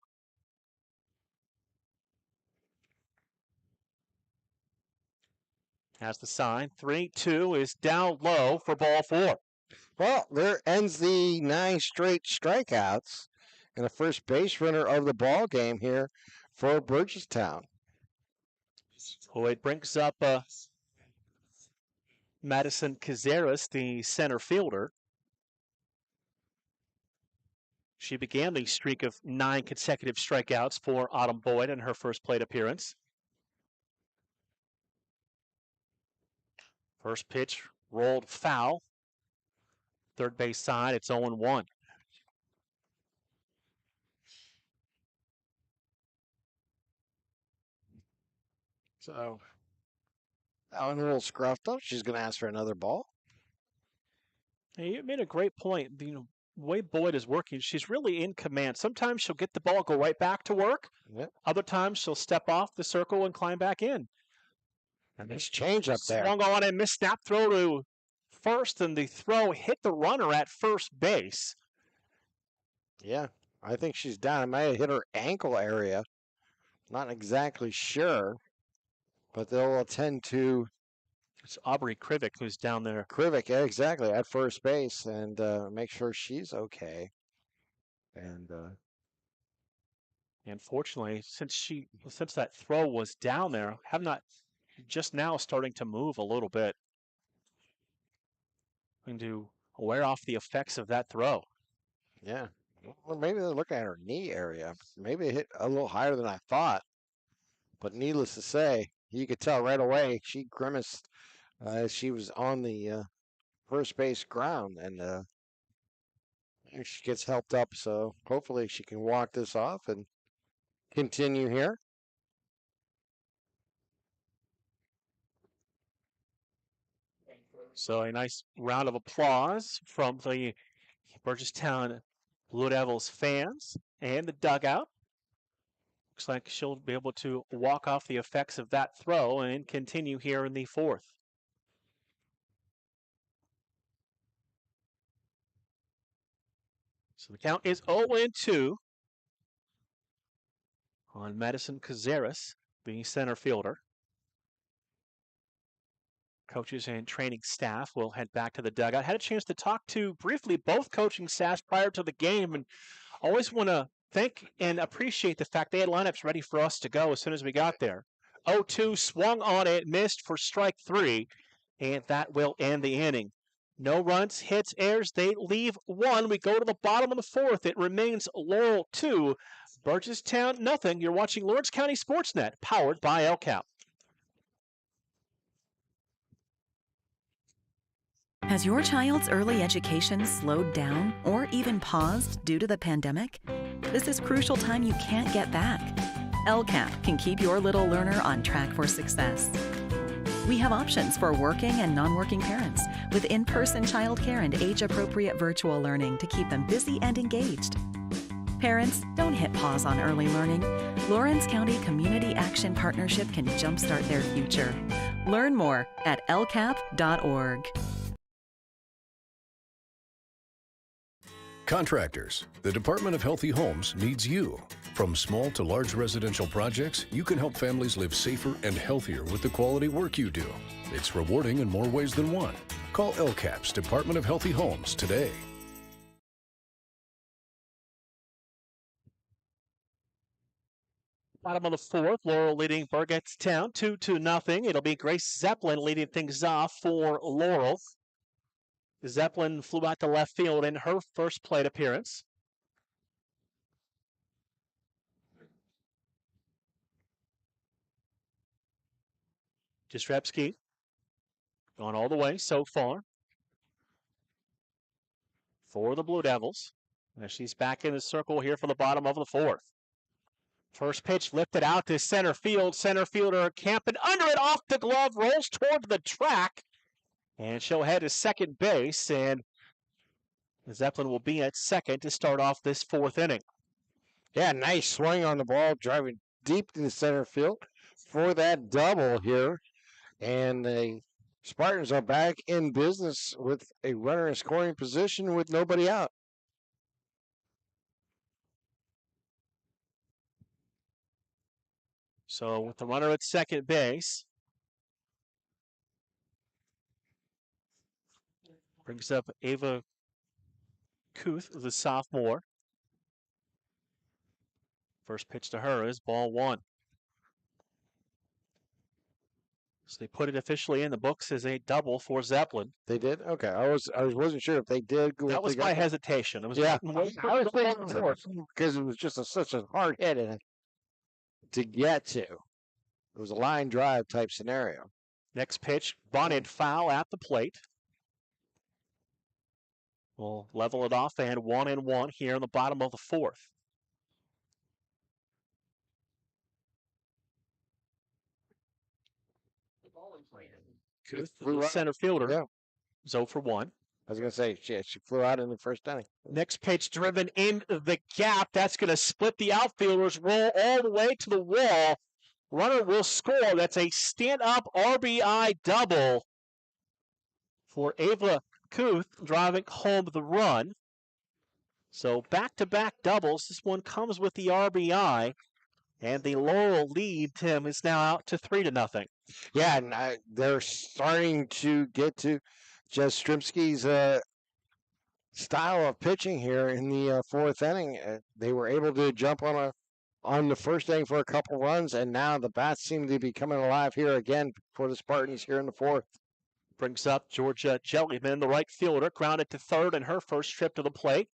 Has the sign. 3-2 is down low for ball 4. Well, there ends the 9 straight strikeouts and the first base runner of the ball game here for Burgettstown. Boyd brings up Madison Cazares, the center fielder. She began the streak of 9 consecutive strikeouts for Autumn Boyd in her first plate appearance. First pitch rolled foul. Third base side, it's 0-1. So, that one a little scruffed up. She's going to ask for another ball. Hey, you made a great point. The way Boyd is working, she's really in command. Sometimes she'll get the ball, go right back to work. Yep. Other times she'll step off the circle and climb back in. And there's change up there. Swung on and missed snap throw to first, and the throw hit the runner at first base. Yeah, I think she's down. It might have hit her ankle area. Not exactly sure, but they'll attend to. It's Aubrey Krivick who's down there. Krivick, yeah, exactly, at first base, and make sure she's okay. And fortunately, since that throw was down there, have not just now starting to move a little bit. Going to wear off the effects of that throw. Yeah. Well, maybe they're looking at her knee area. Maybe it hit a little higher than I thought. But needless to say, you could tell right away she grimaced as she was on the first base ground. And she gets helped up. So hopefully she can walk this off and continue here. So a nice round of applause from the Burgettstown Blue Devils fans and the dugout. Looks like she'll be able to walk off the effects of that throw and continue here in the fourth. So the count is 0-2 on Madison Cazares, the center fielder. Coaches and training staff will head back to the dugout. Had a chance to talk to briefly both coaching staffs prior to the game, and always want to thank and appreciate the fact they had lineups ready for us to go as soon as we got there. 0-2, swung on it, missed for strike 3, and that will end the inning. No runs, hits, errors. They leave 1. We go to the bottom of the fourth. It remains Laurel 2, Burgettstown nothing. You're watching Lawrence County SportsNet, powered by LCAP. Has your child's early education slowed down or even paused due to the pandemic? This is crucial time you can't get back. LCAP can keep your little learner on track for success. We have options for working and non-working parents with in-person childcare and age-appropriate virtual learning to keep them busy and engaged. Parents, don't hit pause on early learning. Lawrence County Community Action Partnership can jumpstart their future. Learn more at lcap.org. Contractors, the Department of Healthy Homes needs you. From small to large residential projects, you can help families live safer and healthier with the quality work you do. It's rewarding in more ways than one. Call LCAP's Department of Healthy Homes today. Bottom of the fourth, Laurel leading Burgettstown 2-0. It'll be Grace Zeppelin leading things off for Laurel. Zeppelin flew out to left field in her first plate appearance. Jastrzebski gone all the way so far for the Blue Devils. As she's back in the circle here for the bottom of the fourth. First pitch lifted out to center field. Center fielder camping under it, off the glove, rolls toward the track. And she'll head to second base, and Zeppelin will be at second to start off this fourth inning. Yeah, nice swing on the ball, driving deep in the center field for that double here. And the Spartans are back in business with a runner in scoring position with nobody out. So with the runner at second base, brings up Ava Kuth, the sophomore. First pitch to her is ball 1. So they put it officially in the books as a double for Zeppelin. They did? Okay. I wasn't sure if they did. That was my hesitation. It was I was thinking because it was just such a hard hit to get to. It was a line drive type scenario. Next pitch, bunted foul at the plate. We'll level it off and 1-1 here in the bottom of the fourth. The center fielder, 0 for 1. I was going to say, she flew out in the first inning. Next pitch driven in the gap. That's going to split the outfielders, roll all the way to the wall. Runner will score. That's a stand-up RBI double for Ava Kuth, driving home the run. So back-to-back doubles. This one comes with the RBI. And the Laurel lead, Tim, is now out to 3-0. Yeah, and they're starting to get to Jastrzemski's style of pitching here in the fourth inning. They were able to jump on the first inning for a couple runs, and now the bats seem to be coming alive here again for the Spartans here in the fourth. Brings up Georgia Jellyman, the right fielder, grounded to third in her first trip to the plate.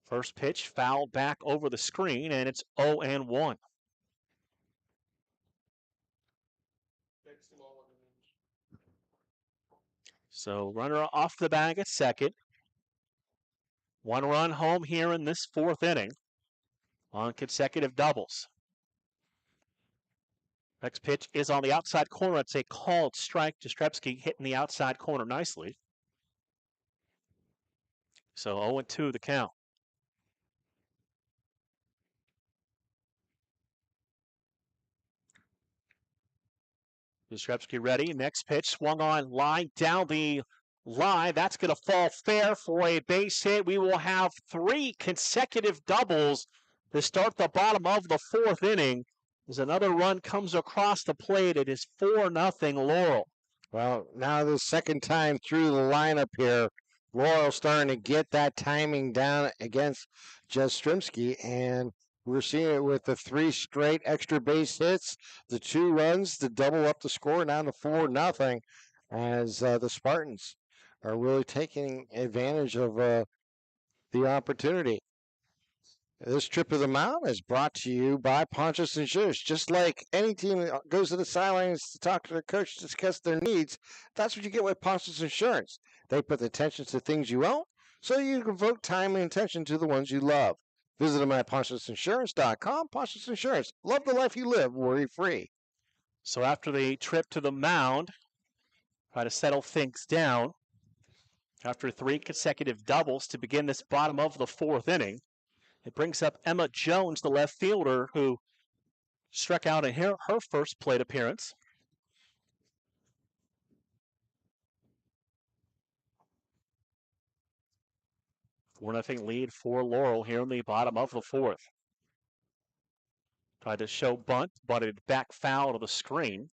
First pitch fouled back over the screen, and it's 0-1. So runner off the bag at second. 1 run home here in this fourth inning on consecutive doubles. Next pitch is on the outside corner. It's a called strike. Jastrzemski hitting the outside corner nicely. So 0-2 the count. Jastrzemski ready. Next pitch swung on line down the line. That's going to fall fair for a base hit. We will have 3 consecutive doubles to start the bottom of the fourth inning. As another run comes across the plate, it is 4-0 Laurel. Well, now the second time through the lineup here, Laurel starting to get that timing down against Jastrzemski, and we're seeing it with the 3 straight extra base hits, the 2 runs to double up the score, now to 4-0, as the Spartans are really taking advantage of the opportunity. This trip of the mound is brought to you by Ponchos Insurance. Just like any team that goes to the sidelines to talk to their coach to discuss their needs, that's what you get with Ponchos Insurance. They put the attention to things you own, so you can devote time and attention to the ones you love. Visit them at PonchosInsurance.com. Ponchos Insurance. Love the life you live, worry-free. So after the trip to the mound, try to settle things down. After 3 consecutive doubles to begin this bottom of the fourth inning, it brings up Emma Jones, the left fielder, who struck out in her first plate appearance. Nothing lead for Laurel here in the bottom of the fourth. Tried to show bunt, bunted back foul to the screen.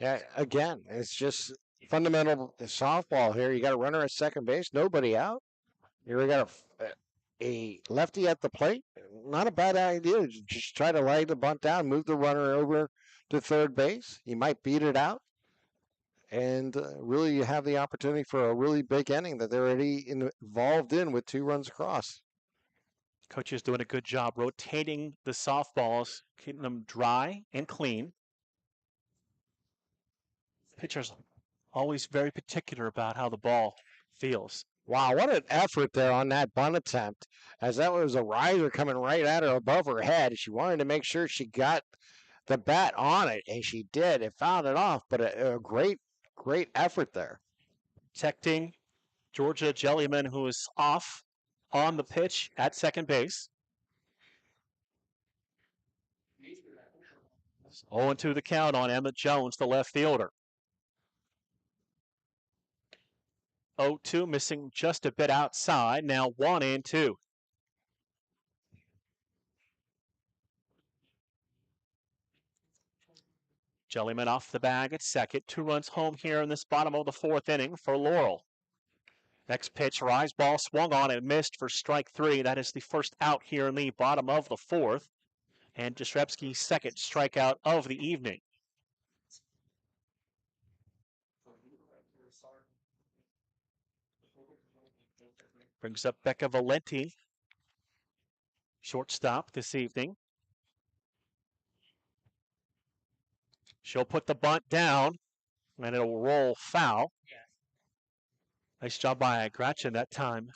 Yeah, again, it's just fundamental softball here. You got a runner at second base, nobody out. Here we got a lefty at the plate. Not a bad idea. Just try to lay the bunt down, move the runner over to third base. You might beat it out. And really, you have the opportunity for a really big inning that they're already involved in with 2 runs across. Coach is doing a good job rotating the softballs, keeping them dry and clean. Pitcher's always very particular about how the ball feels. Wow, what an effort there on that bunt attempt, as that was a riser coming right at her above her head. She wanted to make sure she got the bat on it, and she did. It fouled it off, but a great effort there. Protecting Georgia Jellyman, who is off on the pitch at second base. 0-2 the count on Emma Jones, the left fielder. 0-2, missing just a bit outside. Now 1-2. Jellyman off the bag at second. 2 runs home here in this bottom of the fourth inning for Laurel. Next pitch, rise ball swung on and missed for strike 3. That is the first out here in the bottom of the fourth. And Jastrzemski's second strikeout of the evening. Brings up Becca Valenti, shortstop this evening. She'll put the bunt down, and it'll roll foul. Nice job by Gratchen that time.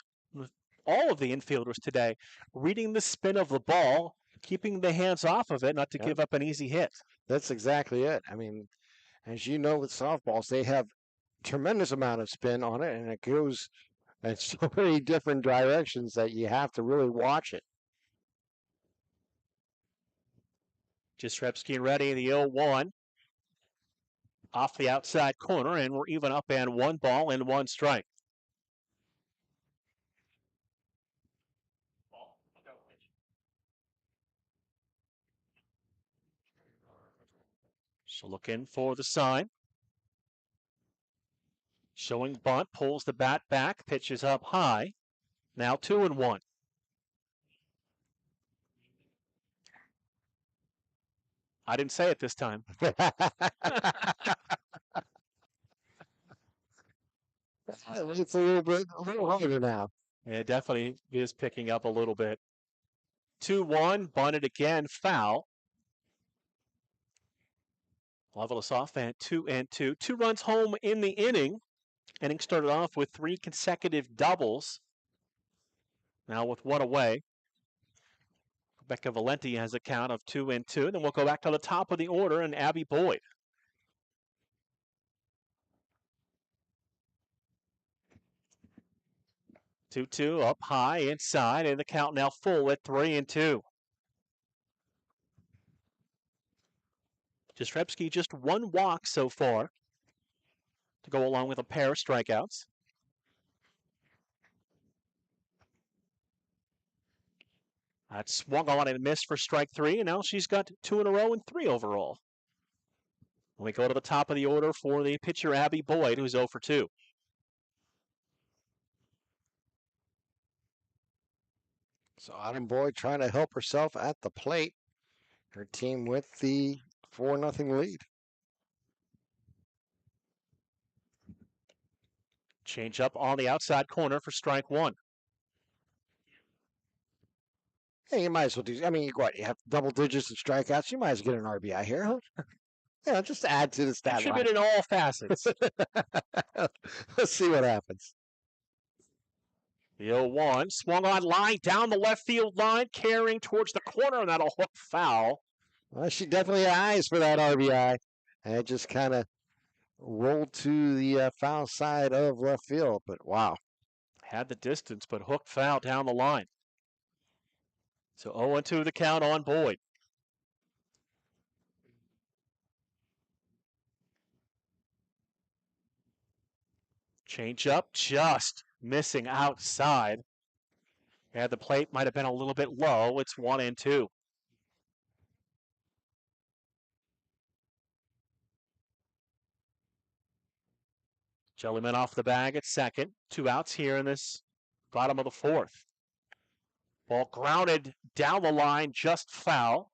All of the infielders today reading the spin of the ball, keeping the hands off of it, not to give up an easy hit. That's exactly it. I mean, as you know with softballs, they have tremendous amount of spin on it, and it goes in so many different directions that you have to really watch it. Jastrzemski ready, the 0-1. Off the outside corner, and we're even up and 1 ball and 1 strike. So looking for the sign. Showing bunt, pulls the bat back, pitches up high. Now 2-1. I didn't say it this time. It's a little harder now. It definitely is picking up a little bit. 2-1, bunted again, foul. Level us off at 2-2. 2 runs home in the inning. Inning started off with 3 consecutive doubles. Now with 1 away. Rebecca Valenti has a count of 2-2. Then we'll go back to the top of the order and Abby Boyd. Two up high inside, and the count now full at 3-2. Jastrzebski just 1 walk so far to go along with a pair of strikeouts. That swung on and missed for strike 3, and now she's got 2 in a row and 3 overall. When we go to the top of the order for the pitcher Abby Boyd, who's 0 for 2. So Autumn Boyd trying to help herself at the plate. Her team with the 4-0 lead. Change up on the outside corner for strike 1. Hey, you might as well do. I mean, you have double digits of strikeouts. You might as well get an RBI here, huh? Yeah, just to add to the stat line. Contribute in all facets. Let's see what happens. The 0-1 swung on line down the left field line, carrying towards the corner, and that'll hook foul. Well, she definitely had eyes for that RBI, and it just kind of rolled to the foul side of left field. But wow, had the distance, but hooked foul down the line. So 0-2 the count on Boyd. Change up, just missing outside. Yeah, the plate might have been a little bit low. It's 1-2. Jellyman off the bag at second. 2 outs here in this bottom of the 4th. Ball grounded down the line, just foul.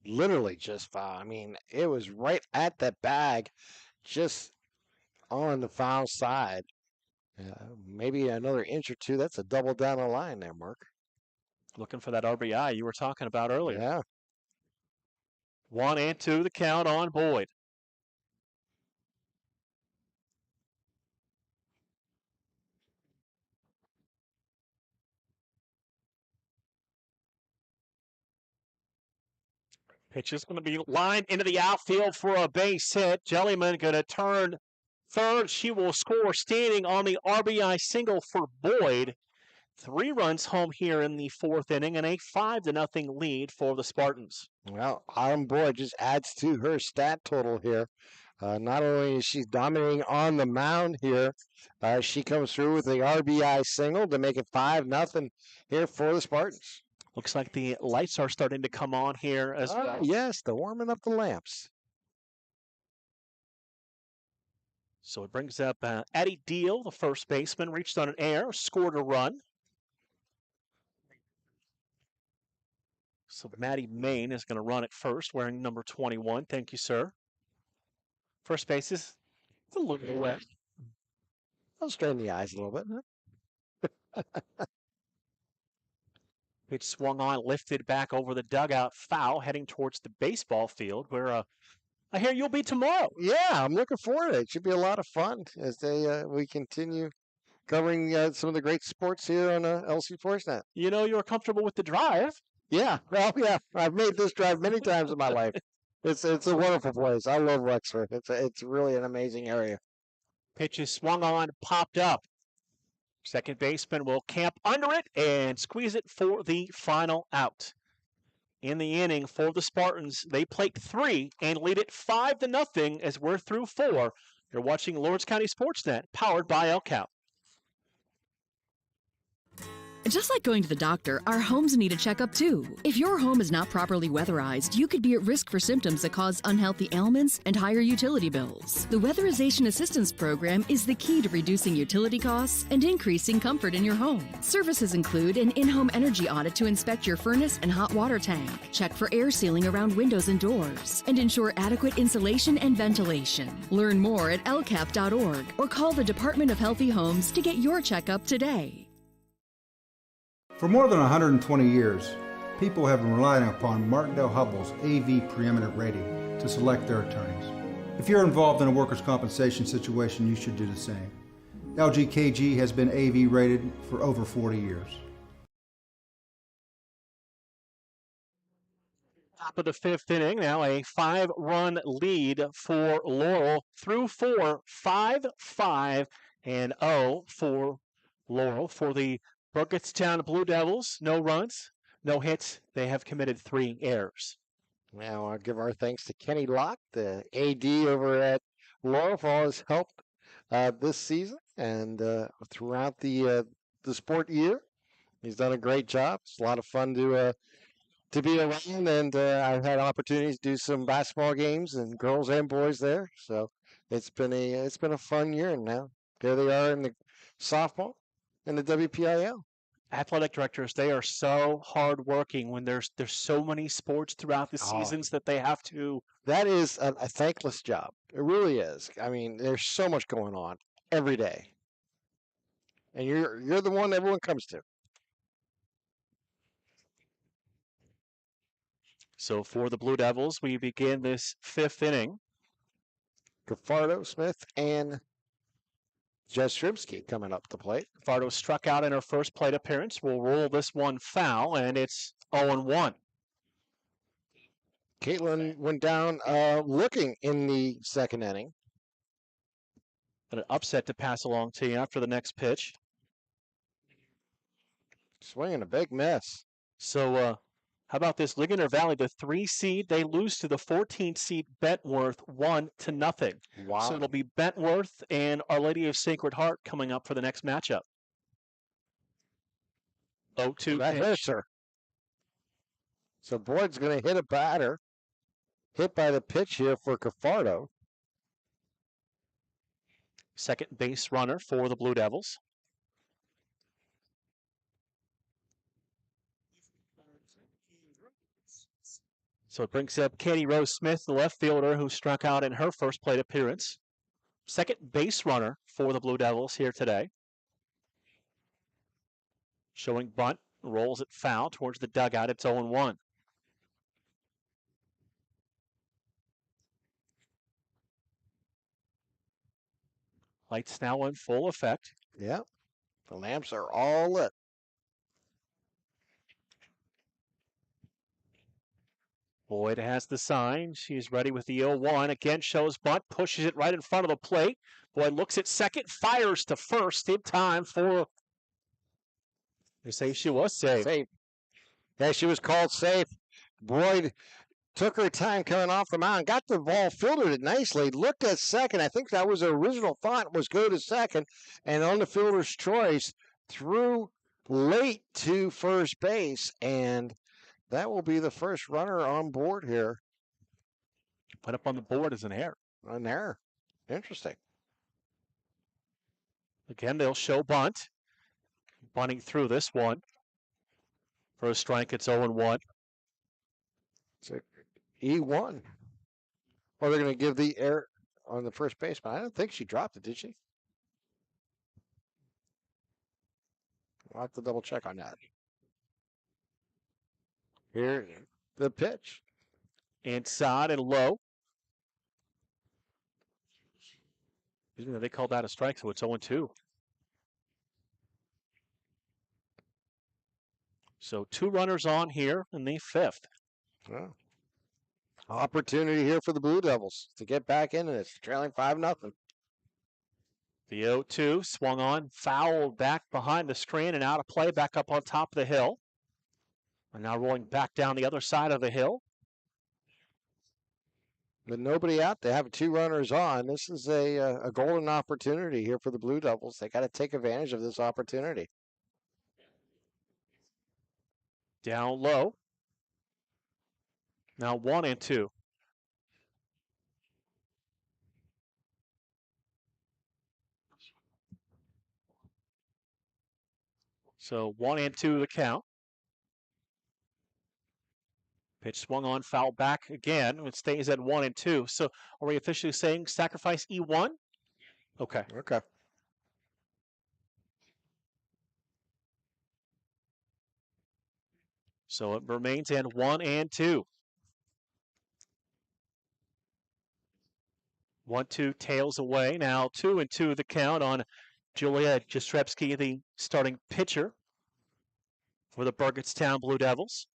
Literally just foul. I mean, it was right at that bag, just on the foul side. Maybe another inch or 2. That's a double down the line there, Mark. Looking for that RBI you were talking about earlier. Yeah. 1-2 the count on Boyd. Pitch is going to be lined into the outfield for a base hit. Jellyman going to turn third. She will score standing on the RBI single for Boyd. 3 runs home here in the 4th inning and a 5-0 lead for the Spartans. Well, Autumn Boyd just adds to her stat total here. Not only is she dominating on the mound here, she comes through with the RBI single to make it 5-0 here for the Spartans. Looks like the lights are starting to come on here as well. Yes, they're warming up the lamps. So it brings up Addie Deal, the first baseman, reached on an error, scored a run. So Maddie Main is going to run at first, wearing number 21. Thank you, sir. First base is a little bit wet. I'll strain the eyes a little bit. Huh? Pitch swung on, lifted back over the dugout, foul, heading towards the baseball field, where I hear you'll be tomorrow. Yeah, I'm looking forward to it. It should be a lot of fun as we continue covering some of the great sports here on LC SportsNet. You know you're comfortable with the drive. Yeah, well, yeah. I've made this drive many times in my life. It's a wonderful place. I love Wexford. It's really an amazing area. Pitch is swung on, popped up. Second baseman will camp under it and squeeze it for the final out. In the inning for the Spartans, they plate 3 and lead it 5-0 as we're through 4. You're watching Lawrence County SportsNet, powered by LCAP. Just like going to the doctor, our homes need a checkup too. If your home is not properly weatherized, you could be at risk for symptoms that cause unhealthy ailments and higher utility bills. The Weatherization Assistance Program is the key to reducing utility costs and increasing comfort in your home. Services include an in-home energy audit to inspect your furnace and hot water tank, check for air sealing around windows and doors, and ensure adequate insulation and ventilation. Learn more at lcap.org or call the Department of Healthy Homes to get your checkup today. For more than 120 years, people have been relying upon Martindale Hubbell's AV preeminent rating to select their attorneys. If you're involved in a workers' compensation situation, you should do the same. LGKG has been AV rated for over 40 years. Top of the fifth inning, now a 5-run lead for Laurel through 4, 5-5 and 0 for Laurel. For the Burgettstown Blue Devils, no runs, no hits. They have committed 3 errors. Now, I'll give our thanks to Kenny Locke, the AD over at Laurel, for all his help this season and throughout the sport year. He's done a great job. It's a lot of fun to be around, and I've had opportunities to do some basketball games and girls and boys there. So it's been a fun year. And now there they are in the softball and the WPIAL. Athletic directors, they are so hardworking when there's so many sports throughout the seasons that they have to. That is a thankless job. It really is. I mean, there's so much going on every day, and you're the one everyone comes to. So for the Blue Devils, we begin this 5th inning. Gafardo, Smith, and Jastrzybski coming up the plate. Gafardo struck out in her first plate appearance. We'll roll this one foul, and it's 0-1. Caitlin went down looking in the second inning. But an upset to pass along to you after the next pitch. Swinging a big miss. So, how about this? Ligonier Valley, the 3 seed, they lose to the 14 seed Bentworth 1-0. Wow. So it'll be Bentworth and Our Lady of Sacred Heart coming up for the next matchup. 0-2 That hurts her. So Boyd's going to hit a batter. Hit by the pitch here for Gafardo. Second base runner for the Blue Devils. So it brings up Katie Rose Smith, the left fielder who struck out in her first plate appearance. Second base runner for the Blue Devils here today. Showing bunt, rolls it foul towards the dugout. It's 0-1. Lights now in full effect. Yep. The lamps are all lit. Boyd has the sign. She's ready with the 0-1. Again, shows bunt, pushes it right in front of the plate. Boyd looks at second, fires to first in time for. They say she was safe. Yeah, she was called safe. Boyd took her time coming off the mound, got the ball, fielded it nicely, looked at second. I think that was her original thought was go to second, and on the fielder's choice, threw late to first base, and that will be the first runner on board here. Put up on the board as an error. An error. Interesting. Again, they'll show bunt. Bunting through this one. For a strike, it's 0-1. So E1. Or they're going to give the error on the first baseman. I don't think she dropped it, did she? I'll have to double check on that. Here, the pitch. Inside and low. They called that a strike, so it's 0-2. So 2 runners on here in the 5th. Oh. Opportunity here for the Blue Devils to get back in, and it's trailing 5-0. The 0-2 swung on, fouled back behind the screen and out of play, back up on top of the hill. And now rolling back down the other side of the hill. With nobody out, they have 2 runners on. This is a golden opportunity here for the Blue Devils. They got to take advantage of this opportunity. Down low. Now 1-2. So 1-2 the count. Pitch swung on, foul back again. It stays at 1-2. So are we officially saying sacrifice E1? Okay. Okay. So it remains at 1-2. 1-2 tails away. Now 2-2 the count on Julia Jastrzebski, the starting pitcher for the Burgettstown Blue Devils.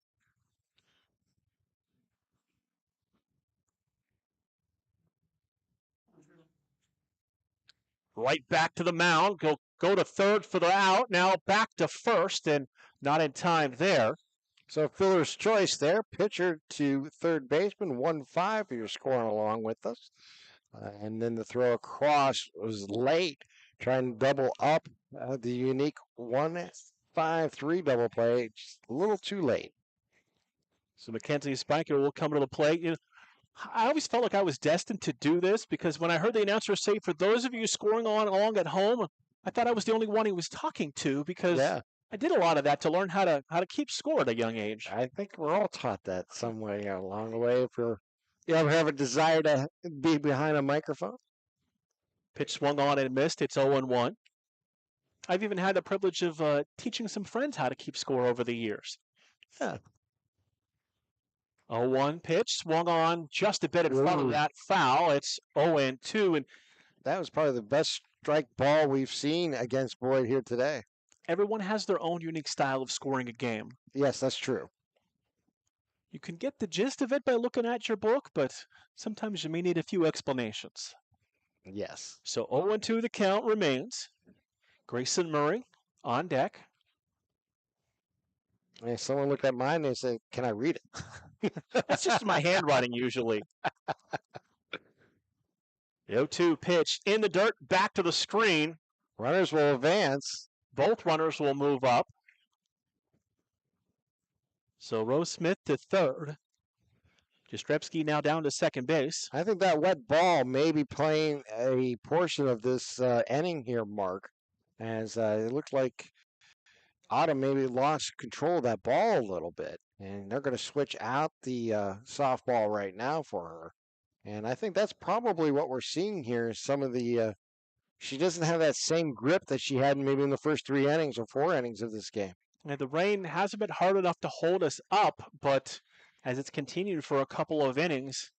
Right back to the mound. Go to third for the out. Now back to first, and not in time there. So filler's choice there. Pitcher to third baseman, 1-5 if you're scoring along with us. And then the throw across was late, trying to double up the unique 1-5-3 double play. Just a little too late. So Mackenzie Spiker will come to the plate. You know, I always felt like I was destined to do this because when I heard the announcer say, for those of you scoring along at home, I thought I was the only one he was talking to because I did a lot of that to learn how to keep score at a young age. I think we're all taught that some way along the way. If you ever have a desire to be behind a microphone. Pitch swung on and missed. It's 0-1. I've even had the privilege of teaching some friends how to keep score over the years. Yeah. 0-1 pitch, swung on just a bit in front of that foul. It's 0-2. And that was probably the best strike ball we've seen against Boyd here today. Everyone has their own unique style of scoring a game. Yes, that's true. You can get the gist of it by looking at your book, but sometimes you may need a few explanations. Yes. So 0-2 the count remains. Grayson Murray on deck. And someone looked at mine and they said, can I read it? That's just my handwriting usually. The 0-2 pitch in the dirt, back to the screen. Runners will advance. Both runners will move up. So Rose Smith to third. Jastrzebski now down to second base. I think that wet ball may be playing a portion of this inning here, Mark, as it looks like Autumn maybe lost control of that ball a little bit. And they're going to switch out the softball right now for her. And I think that's probably what we're seeing here is some of the she doesn't have that same grip that she had maybe in the first 3 innings or 4 innings of this game. And the rain hasn't been hard enough to hold us up, but as it's continued for a couple of innings,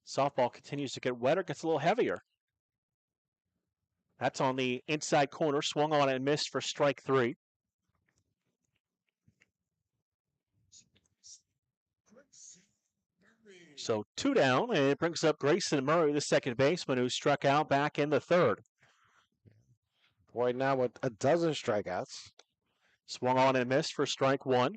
softball continues to get wetter, gets a little heavier. That's on the inside corner, swung on and missed for strike 3. So 2 down, and it brings up Grayson Murray, the second baseman, who struck out back in the third. Boyd now with a dozen strikeouts. Swung on and missed for strike 1.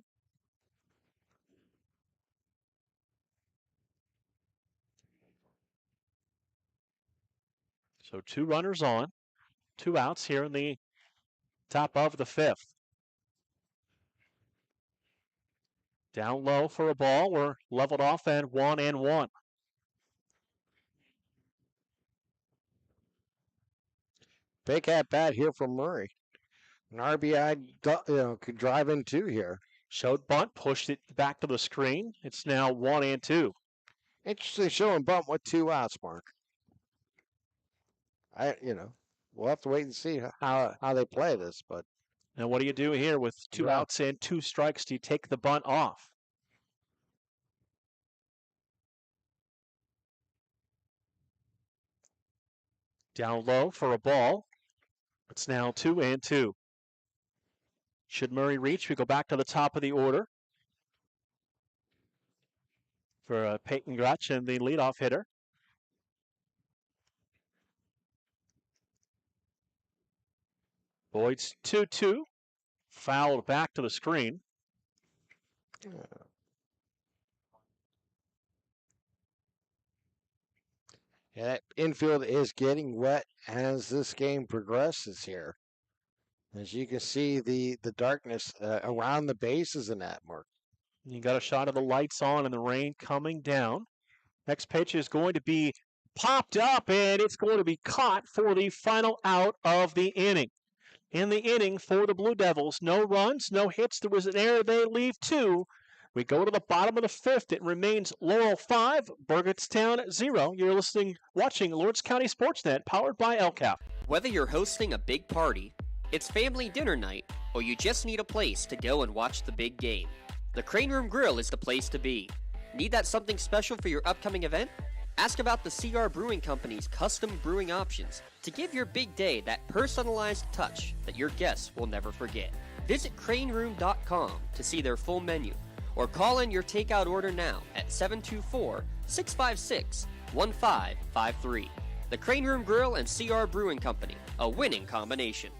So 2 runners on, 2 outs here in the top of the 5th. Down low for a ball. We're leveled off at 1-1. Big at bat here from Murray. An RBI could drive in 2 here. Showed bunt, pushed it back to the screen. It's now 1-2. Interesting showing bunt with 2 outs, Mark. We'll have to wait and see how they play this, but. Now what do you do here with 2 outs and 2 strikes? Do you take the bunt off? Down low for a ball. It's now 2-2. Should Murray reach, we go back to the top of the order for Peyton Grutch and the leadoff hitter. Boyd's 2-2. Fouled back to the screen. Yeah, that infield is getting wet as this game progresses here. As you can see, the darkness around the bases in that, Mark. You got a shot of the lights on and the rain coming down. Next pitch is going to be popped up, and it's going to be caught for the final out of the inning. In the inning for the Blue Devils, no runs, no hits. There was an error. They leave 2. We go to the bottom of the 5th. It remains Laurel 5, Burgettstown 0. You're watching Lawrence County SportsNet, powered by LCAP. Whether you're hosting a big party, it's family dinner night, or you just need a place to go and watch the big game, the Crane Room Grill is the place to be. Need that something special for your upcoming event? Ask about the CR Brewing Company's custom brewing options to give your big day that personalized touch that your guests will never forget. Visit craneroom.com to see their full menu, or call in your takeout order now at 724-656-1553. The Crane Room Grill and CR Brewing Company, a winning combination.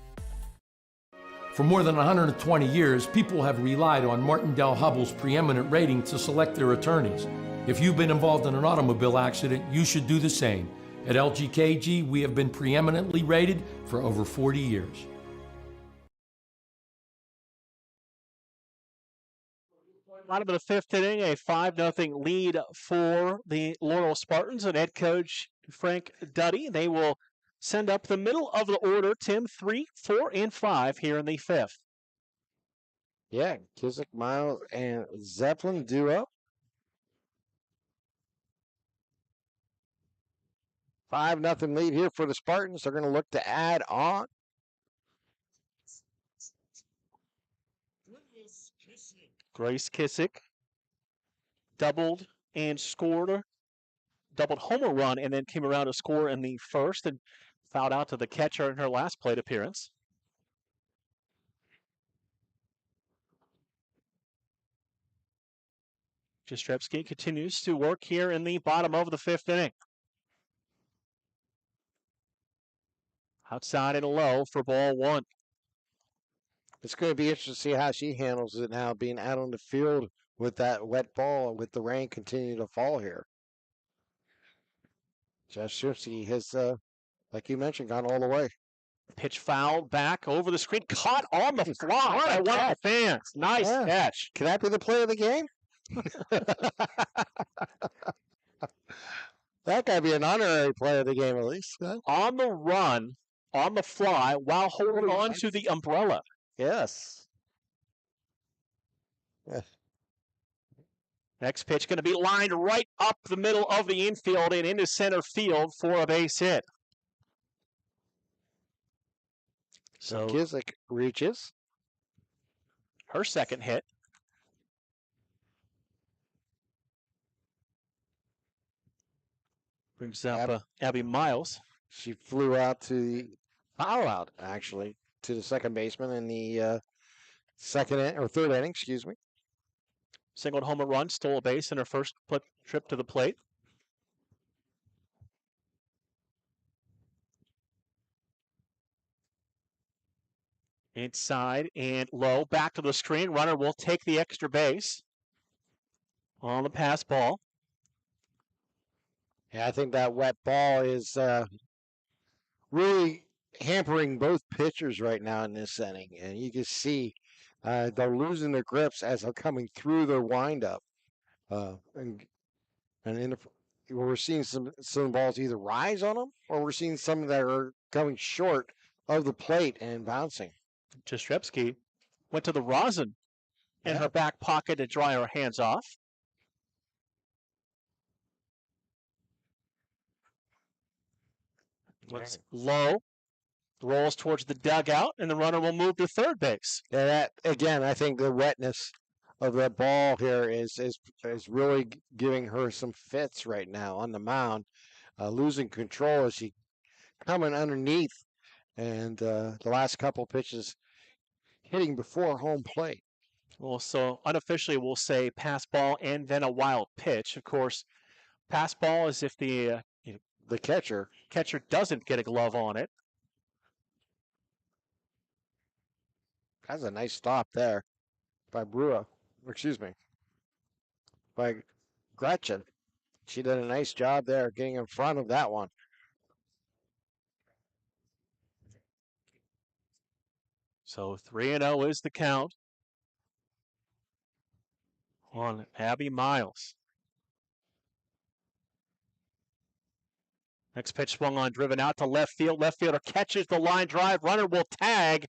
For more than 120 years, people have relied on Martindale Hubbell's preeminent rating to select their attorneys. If you've been involved in an automobile accident, you should do the same. At LGKG, we have been preeminently rated for over 40 years. Bottom of the 5th inning, a 5-0 lead for the Laurel Spartans and head coach Frank Duddy. They will send up the middle of the order, Tim, 3, 4, and 5 here in the 5th. Yeah, Kissick, Miles, and Zeppelin duo. 5-0 lead here for the Spartans. They're going to look to add on. Grace Kissick doubled and scored, doubled homer run, and then came around to score in the 1st and fouled out to the catcher in her last plate appearance. Jastrzebski continues to work here in the bottom of the 5th inning. Outside and low for ball 1. It's going to be interesting to see how she handles it now, being out on the field with that wet ball, with the rain continuing to fall here. Jastrzebski has, like you mentioned, gone all the way. Pitch fouled back over the screen, caught on the fly by one of the fans. Nice catch. Can that be the play of the game? That got to be an honorary play of the game, at least. Huh? On the run, on the fly, while holding on to the umbrella. Yes. Next pitch going to be lined right up the middle of the infield and into center field for a base hit. So Kissick reaches. Her second hit. Brings up Abby Miles. She flew out to the foul out, actually, to the second baseman in the third inning, excuse me. Singled home run, stole a base in her first trip to the plate. Inside and low, back to the screen. Runner will take the extra base on the pass ball. Yeah, I think that wet ball is really hampering both pitchers right now in this inning. And you can see they're losing their grips as they're coming through their windup. And we're seeing some balls either rise on them, or we're seeing some that are coming short of the plate and bouncing. Jastrzebski went to the rosin in her back pocket to dry her hands off. Looks low, rolls towards the dugout, and the runner will move to third base. Yeah, that, again, I think the wetness of that ball here is really giving her some fits right now on the mound, losing control as she coming underneath, and the last couple pitches hitting before home plate. Well, so unofficially we'll say pass ball and then a wild pitch. Of course, pass ball is if the catcher doesn't get a glove on it. That's a nice stop there by by Gretchen. She did a nice job there getting in front of that one. So 3-0 is the count on Abby Miles. Next pitch swung on, driven out to left field. Left fielder catches the line drive. Runner will tag,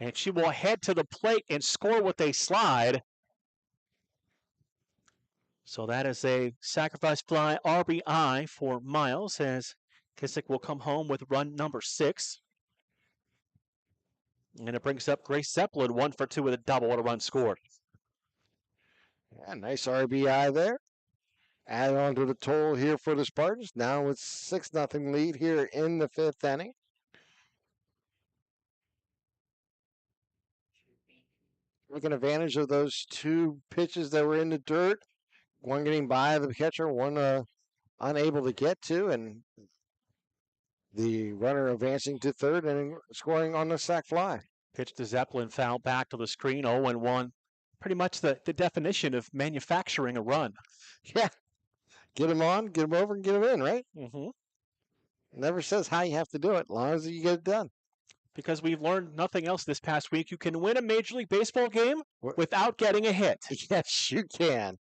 and she will head to the plate and score with a slide. So that is a sacrifice fly RBI for Miles, as Kissick will come home with run number 6. And it brings up Grace Zeppelin, 1 for 2 with a double and a run scored. Yeah, nice RBI there. Add on to the total here for the Spartans. Now it's 6-0 lead here in the 5th inning. Taking advantage of those 2 pitches that were in the dirt. One getting by the catcher, one unable to get to, and the runner advancing to third and scoring on the sac fly. Pitch to Zeppelin, foul back to the screen, 0-1. Pretty much the definition of manufacturing a run. Yeah. Get him on, get him over, and get him in, right? Mm-hmm. Never says how you have to do it, as long as you get it done. Because we've learned nothing else this past week. You can win a Major League Baseball game without getting a hit. Yes, you can.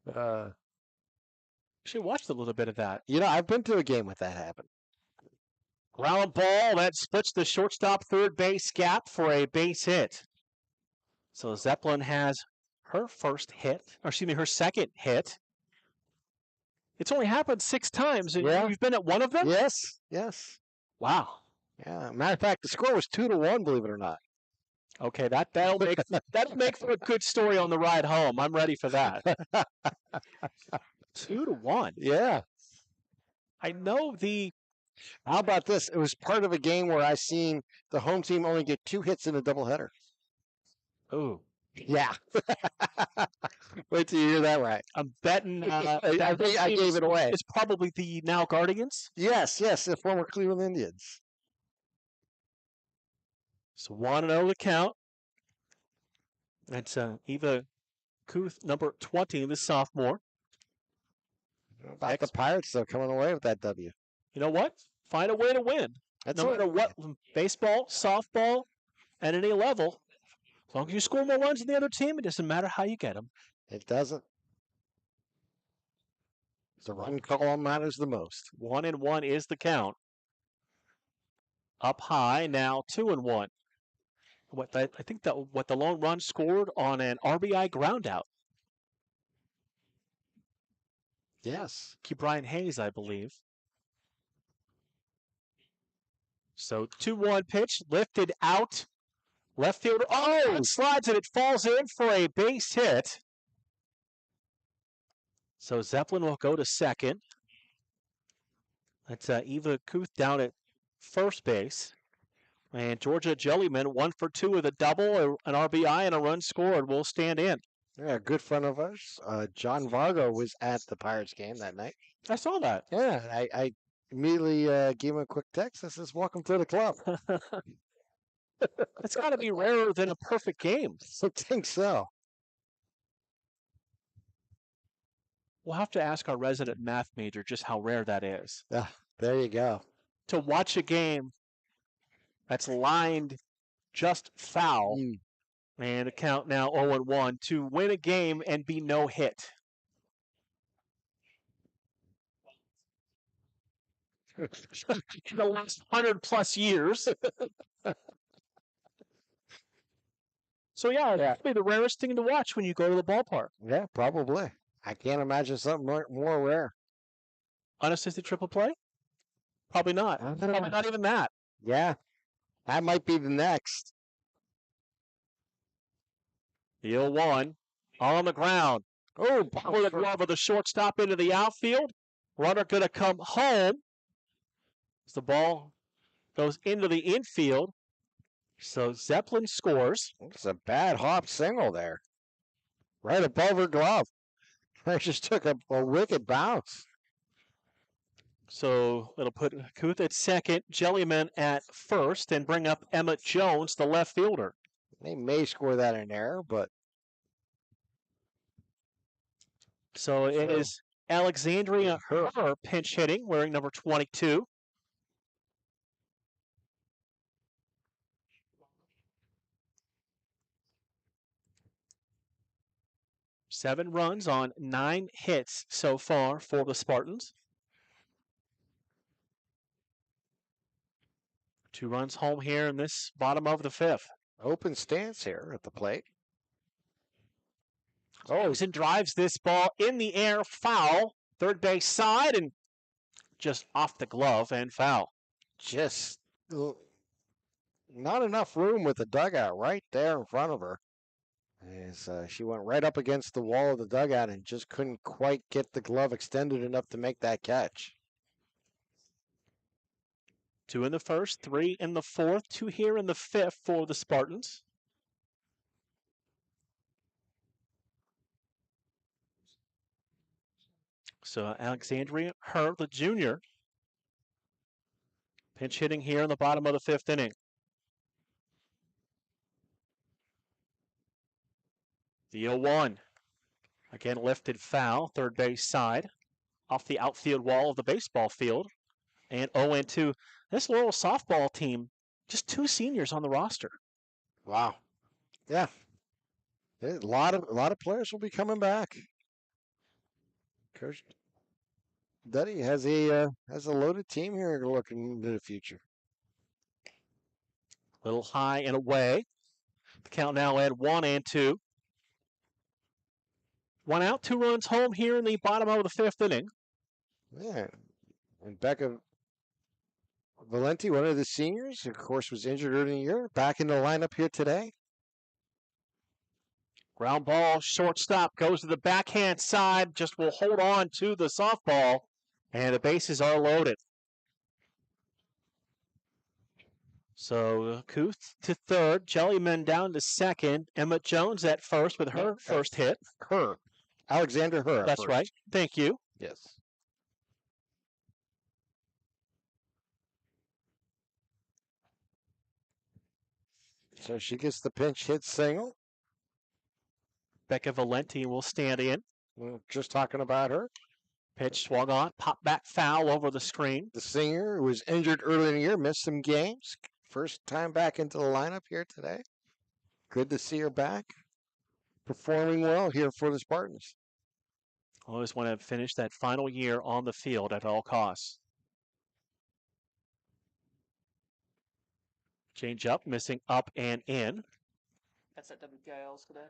Actually watched a little bit of that. You know, I've been to a game with that happen. Ground ball that splits the shortstop third base gap for a base hit. So Zeppelin has her her second hit. It's only happened 6 times, and you've been at one of them? Yes. Wow. Yeah. Matter of fact, the score was 2-1, believe it or not. Okay, that'll make for a good story on the ride home. I'm ready for that. 2-1. Yeah. I know the. How about this? It was part of a game where I seen the home team only get 2 hits in a doubleheader. Ooh. Yeah. Wait till you hear that right. I'm betting. I gave it away. It's probably the now Guardians. Yes, the former Cleveland Indians. So 1-0 the count. That's Eva Kuth, number 20, the sophomore. About the Pirates, though, coming away with that W. You know what? Find a way to win. No matter what, baseball, softball, at any level. As long as you score more runs than the other team, it doesn't matter how you get them. It doesn't. The run call matters the most. 1-1 is the count. Up high, now 2-1. I think what the lone run scored on an RBI ground out. Yes. Brian Hayes, I believe. So 2-1 pitch, lifted out. Left fielder, it slides and it falls in for a base hit. So Zeppelin will go to second. That's Eva Kuth down at first base. And Georgia Jellyman, 1 for 2 with a double, an RBI, and a run scored, will stand in. Yeah, a good friend of ours, John Vargo, was at the Pirates game that night. I saw that. Yeah, I immediately gave him a quick text. I says, welcome to the club. It's got to be rarer than a perfect game. I think so. We'll have to ask our resident math major just how rare that is. Yeah, there you go. To watch a game that's lined just foul, and a count now 0-1, to win a game and be no hit. The last 100+ years. So yeah, it'd be the rarest thing to watch when you go to the ballpark. Yeah, probably. I can't imagine something more rare. Unassisted triple play? Probably not. Probably not even that. Yeah, that might be the next. The 0-1 on the ground. Oh, power the glove of the shortstop into the outfield. Runner going to come home as the ball goes into the infield. So Zeppelin scores. It's a bad hop single there. Right above her glove. I just took a wicked bounce. So it'll put Kuth at second, Jellyman at first, and bring up Emma Jones, the left fielder. They may score that in error, but. So it is Alexandria Herr pinch hitting, wearing number 22. 7 runs on 9 hits so far for the Spartans. 2 runs home here in this bottom of the 5th. Open stance here at the plate. Johnson drives this ball in the air, foul, third base side, and just off the glove and foul. Just not enough room with the dugout right there in front of her. As she went right up against the wall of the dugout and just couldn't quite get the glove extended enough to make that catch. 2 in the first, 3 in the fourth, 2 here in the 5th for the Spartans. So Alexandria Herr, the junior, pinch hitting here in the bottom of the 5th inning. The 0-1. Again lifted foul, third base side, off the outfield wall of the baseball field. And 0-2. This Laurel softball team, just 2 seniors on the roster. Wow. Yeah. A lot of players will be coming back. Coach Duddy has a loaded team here looking into the future. Little high and away. The count now at 1-2. 1 out, 2 runs home here in the bottom of the 5th inning. Yeah. And Becca Valenti, one of the seniors, of course, was injured early in the year, back in the lineup here today. Ground ball, shortstop, goes to the backhand side, just will hold on to the softball, and the bases are loaded. So Kuth to third, Jellyman down to second, Emma Jones at first with her first hit. Alexander Herr. That's right. Thank you. Yes. So she gets the pinch hit single. Becca Valenti will stand in. We're just talking about her. Pitch swung on, pop back foul over the screen. The singer who was injured early in the year, missed some games. First time back into the lineup here today. Good to see her back. Performing well here for the Spartans. Always want to finish that final year on the field at all costs. Change up, missing up and in. That's at WPIAL's today.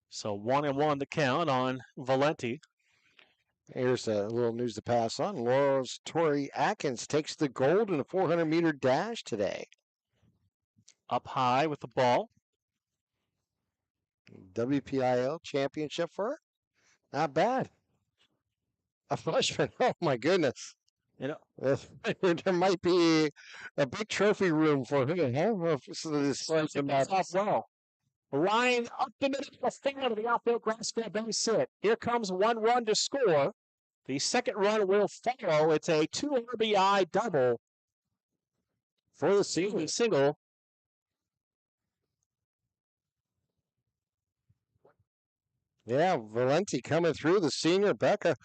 So 1-1 the count on Valenti. Here's a little news to pass on. Laurel's Tori Atkins takes the gold in a 400-meter dash today. Up high with the ball. WPIAL championship for her. Not bad. A freshman. Oh, my goodness. You know, there might be a big trophy room for her. Well. Line up the middle of the field of the outfield grass field base hit. Here comes 1 run to score. The second run will follow. It's a 2 RBI double for the season. Single. Yeah, Valenti coming through. The senior Becca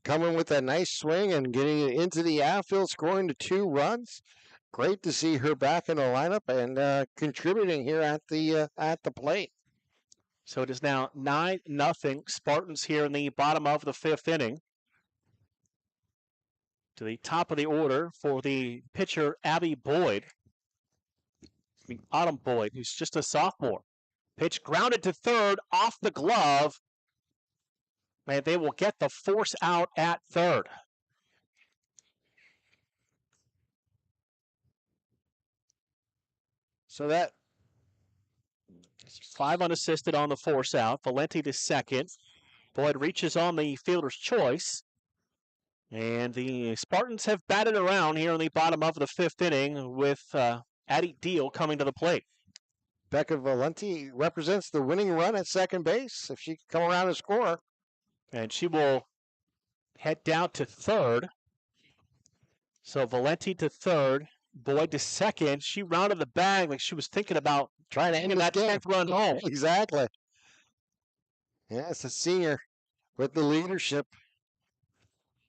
coming with that nice swing and getting it into the outfield, scoring the 2 runs. Great to see her back in the lineup and contributing here at the plate. So it is now 9-0 Spartans here in the bottom of the 5th inning. To the top of the order for the pitcher, Abby Boyd. Autumn Boyd, who's just a sophomore. Pitch grounded to third, off the glove. Man, they will get the force out at third. So that 5 unassisted on the force out. Valenti to second. Boyd reaches on the fielder's choice. And the Spartans have batted around here in the bottom of the 5th inning with Addie Deal coming to the plate. Becca Valenti represents the winning run at second base if she can come around and score. And she will head down to third. So Valenti to third. Boyd to second. She rounded the bag like she was thinking about trying to end that 10th run home. Exactly. Yeah, it's a senior with the leadership.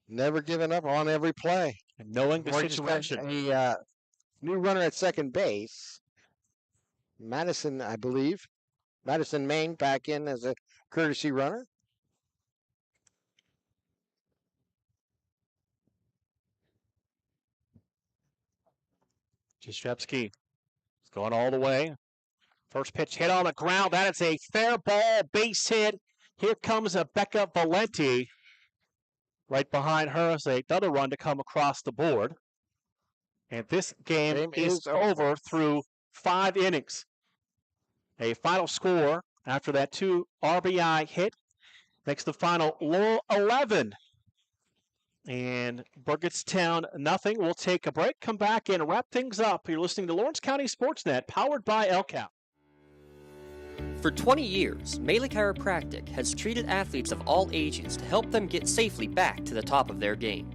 Never giving up on every play. And knowing the situation. A new runner at second base. Madison, I believe. Madison, Maine, back in as a courtesy runner. Jastrzebski is going all the way. First pitch hit on the ground. That is a fair ball, base hit. Here comes Becca Valenti. Right behind her is another run to come across the board. And this game is over through 5 innings. A final score after that 2 RBI hit makes the final Laurel 11 and Burgettstown nothing. We'll take a break, come back and wrap things up. You're listening to Lawrence County SportsNet, powered by LCAP. For 20 years, Melee Chiropractic has treated athletes of all ages to help them get safely back to the top of their game.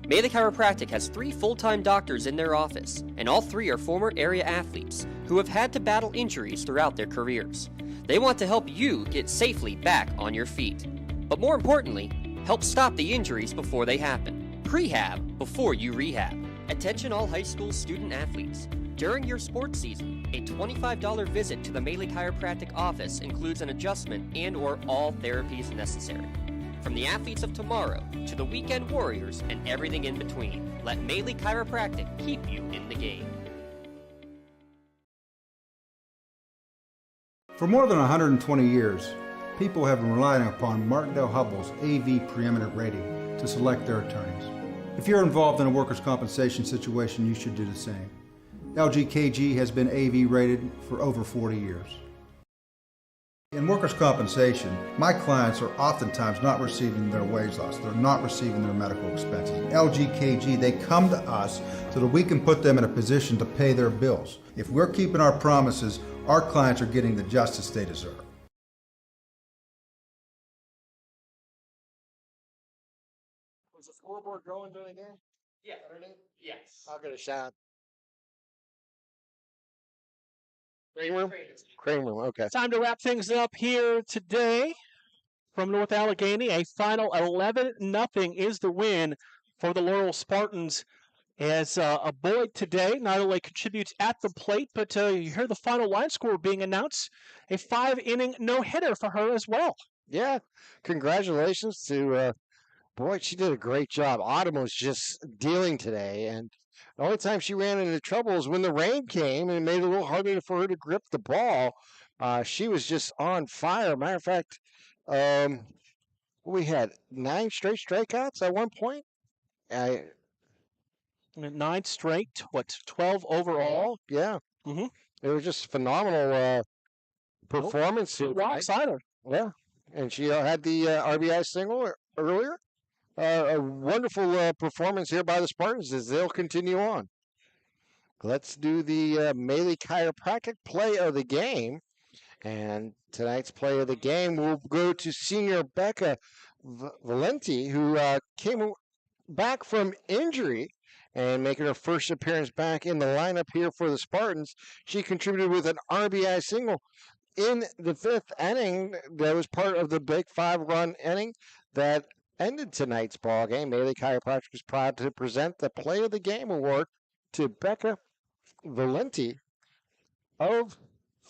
Melee Chiropractic has 3 full-time doctors in their office, and all 3 are former area athletes who have had to battle injuries throughout their careers. They want to help you get safely back on your feet. But more importantly, help stop the injuries before they happen. Prehab before you rehab. Attention all high school student athletes. During your sports season, a $25 visit to the Melee Chiropractic office includes an adjustment and/or all therapies necessary. From the athletes of tomorrow to the weekend warriors and everything in between, let Melee Chiropractic keep you in the game. For more than 120 years, people have been relying upon Martindale Hubbell's AV preeminent rating to select their attorneys. If you're involved in a workers' compensation situation, you should do the same. LGKG has been AV rated for over 40 years. In workers' compensation, my clients are oftentimes not receiving their wage loss. They're not receiving their medical expenses. LGKG, they come to us so that we can put them in a position to pay their bills. If we're keeping our promises, our clients are getting the justice they deserve. Was the scoreboard going during the game? Yeah. Yes. I'll get a shot. Crane room, okay. Time to wrap things up here today from North Allegheny. A final 11-0 is the win for the Laurel Spartans, as Boyd today not only contributes at the plate, but you hear the final line score being announced. A 5-inning no-hitter for her as well. Yeah, congratulations to Boyd. She did a great job. Autumn was just dealing today, and the only time she ran into trouble was when the rain came and it made it a little harder for her to grip the ball. She was just on fire. Matter of fact, we had 9 straight strikeouts at one point. 9 straight, 12 overall? Yeah. Mm-hmm. It was just phenomenal performance. Walks either. Yeah. And she had the RBI single earlier. A wonderful performance here by the Spartans as they'll continue on. Let's do the Melee Chiropractic play of the game. And tonight's play of the game will go to senior Becca Valenti, who came back from injury and making her first appearance back in the lineup here for the Spartans. She contributed with an RBI single in the 5th inning. That was part of the big 5-run inning that ended tonight's ball game. Melee Chiropractic is proud to present the Play of the Game award to Becca Valenti of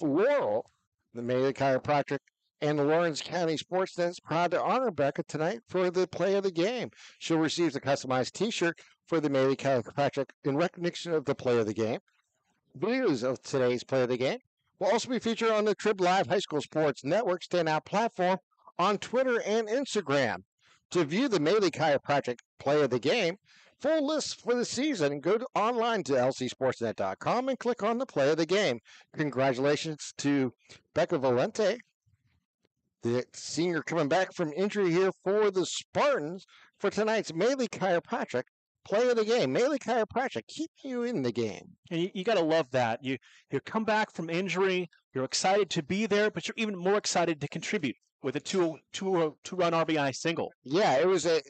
Laurel. The Melee Chiropractic and the Lawrence County SportsNet is proud to honor Becca tonight for the Play of the Game. She'll receive the customized T-shirt for the Melee Chiropractic in recognition of the Play of the Game. Videos of today's Play of the Game will also be featured on the Trib Live High School Sports Network standout platform on Twitter and Instagram. To view the Melee Chiropractic Play of the Game, full list for the season, go online to lcsportsnet.com and click on the Play of the Game. Congratulations to Becca Valenti, the senior coming back from injury here for the Spartans for tonight's Melee Chiropractic Play of the Game. Melee Chiropractic, keep you in the game. And you got to love that. You come back from injury, you're excited to be there, but you're even more excited to contribute with a two-run RBI single. Yeah, it was a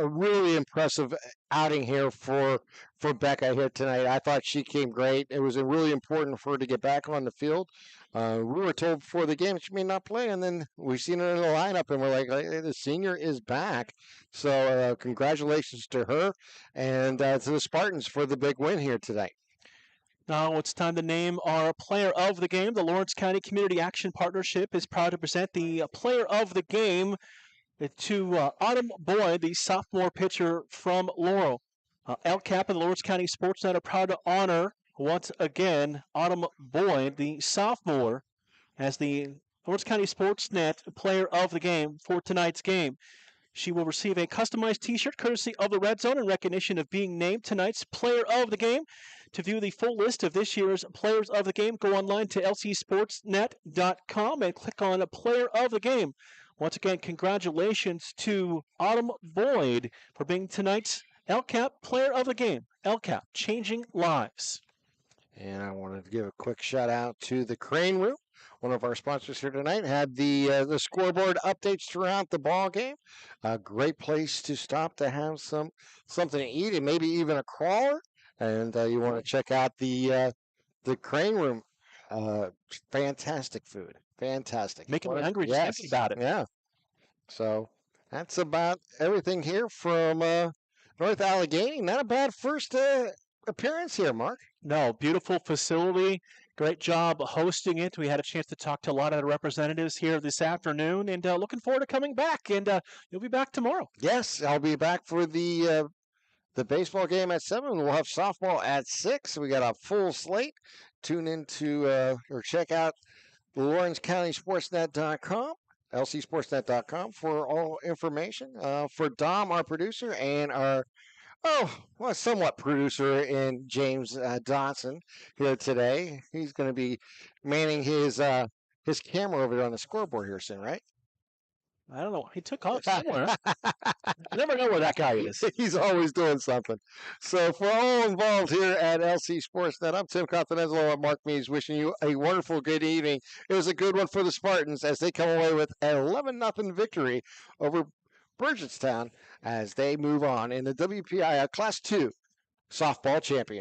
really impressive outing here for Becca here tonight. I thought she came great. It was really important for her to get back on the field. We were told before the game she may not play, and then we've seen her in the lineup, and we're like, hey, the senior is back. So congratulations to her and to the Spartans for the big win here tonight. Now it's time to name our player of the game. The Lawrence County Community Action Partnership is proud to present the player of the game to Autumn Boyd, the sophomore pitcher from Laurel. LCAP and the Lawrence County SportsNet are proud to honor, once again, Autumn Boyd, the sophomore, as the Lawrence County SportsNet player of the game for tonight's game. She will receive a customized t-shirt courtesy of the Red Zone in recognition of being named tonight's player of the game. To view the full list of this year's players of the game, go online to lcsportsnet.com and click on player of the game. Once again, congratulations to Autumn Boyd for being tonight's LCAP player of the game. LCAP, changing lives. And I wanted to give a quick shout out to the Crane Room. One of our sponsors here tonight had the scoreboard updates throughout the ball game. A great place to stop to have something to eat and maybe even a crawler. And you want to check out the Crane Room. Fantastic food. Fantastic. Making me hungry just thinking about it. Yeah. So that's about everything here from North Allegheny. Not a bad first appearance here, Mark. No, beautiful facility. Great job hosting it. We had a chance to talk to a lot of the representatives here this afternoon, and looking forward to coming back. And you'll be back tomorrow. Yes, I'll be back for the baseball game at 7. We'll have softball at 6. We got a full slate. Tune into or check out LawrenceCountySportsNet.com, LCSportsNet.com for all information. For Dom, our producer, and our somewhat producer in James Dotson here today. He's going to be manning his camera over there on the scoreboard here soon, right? I don't know. He took off somewhere. I never know where that guy is. He's always doing something. So for all involved here at LC Sportsnet, I'm Tim Continental and Mark Means wishing you a wonderful good evening. It was a good one for the Spartans as they come away with an 11-0 victory over Burgettstown as they move on in the WPIAL Class 2 softball championship.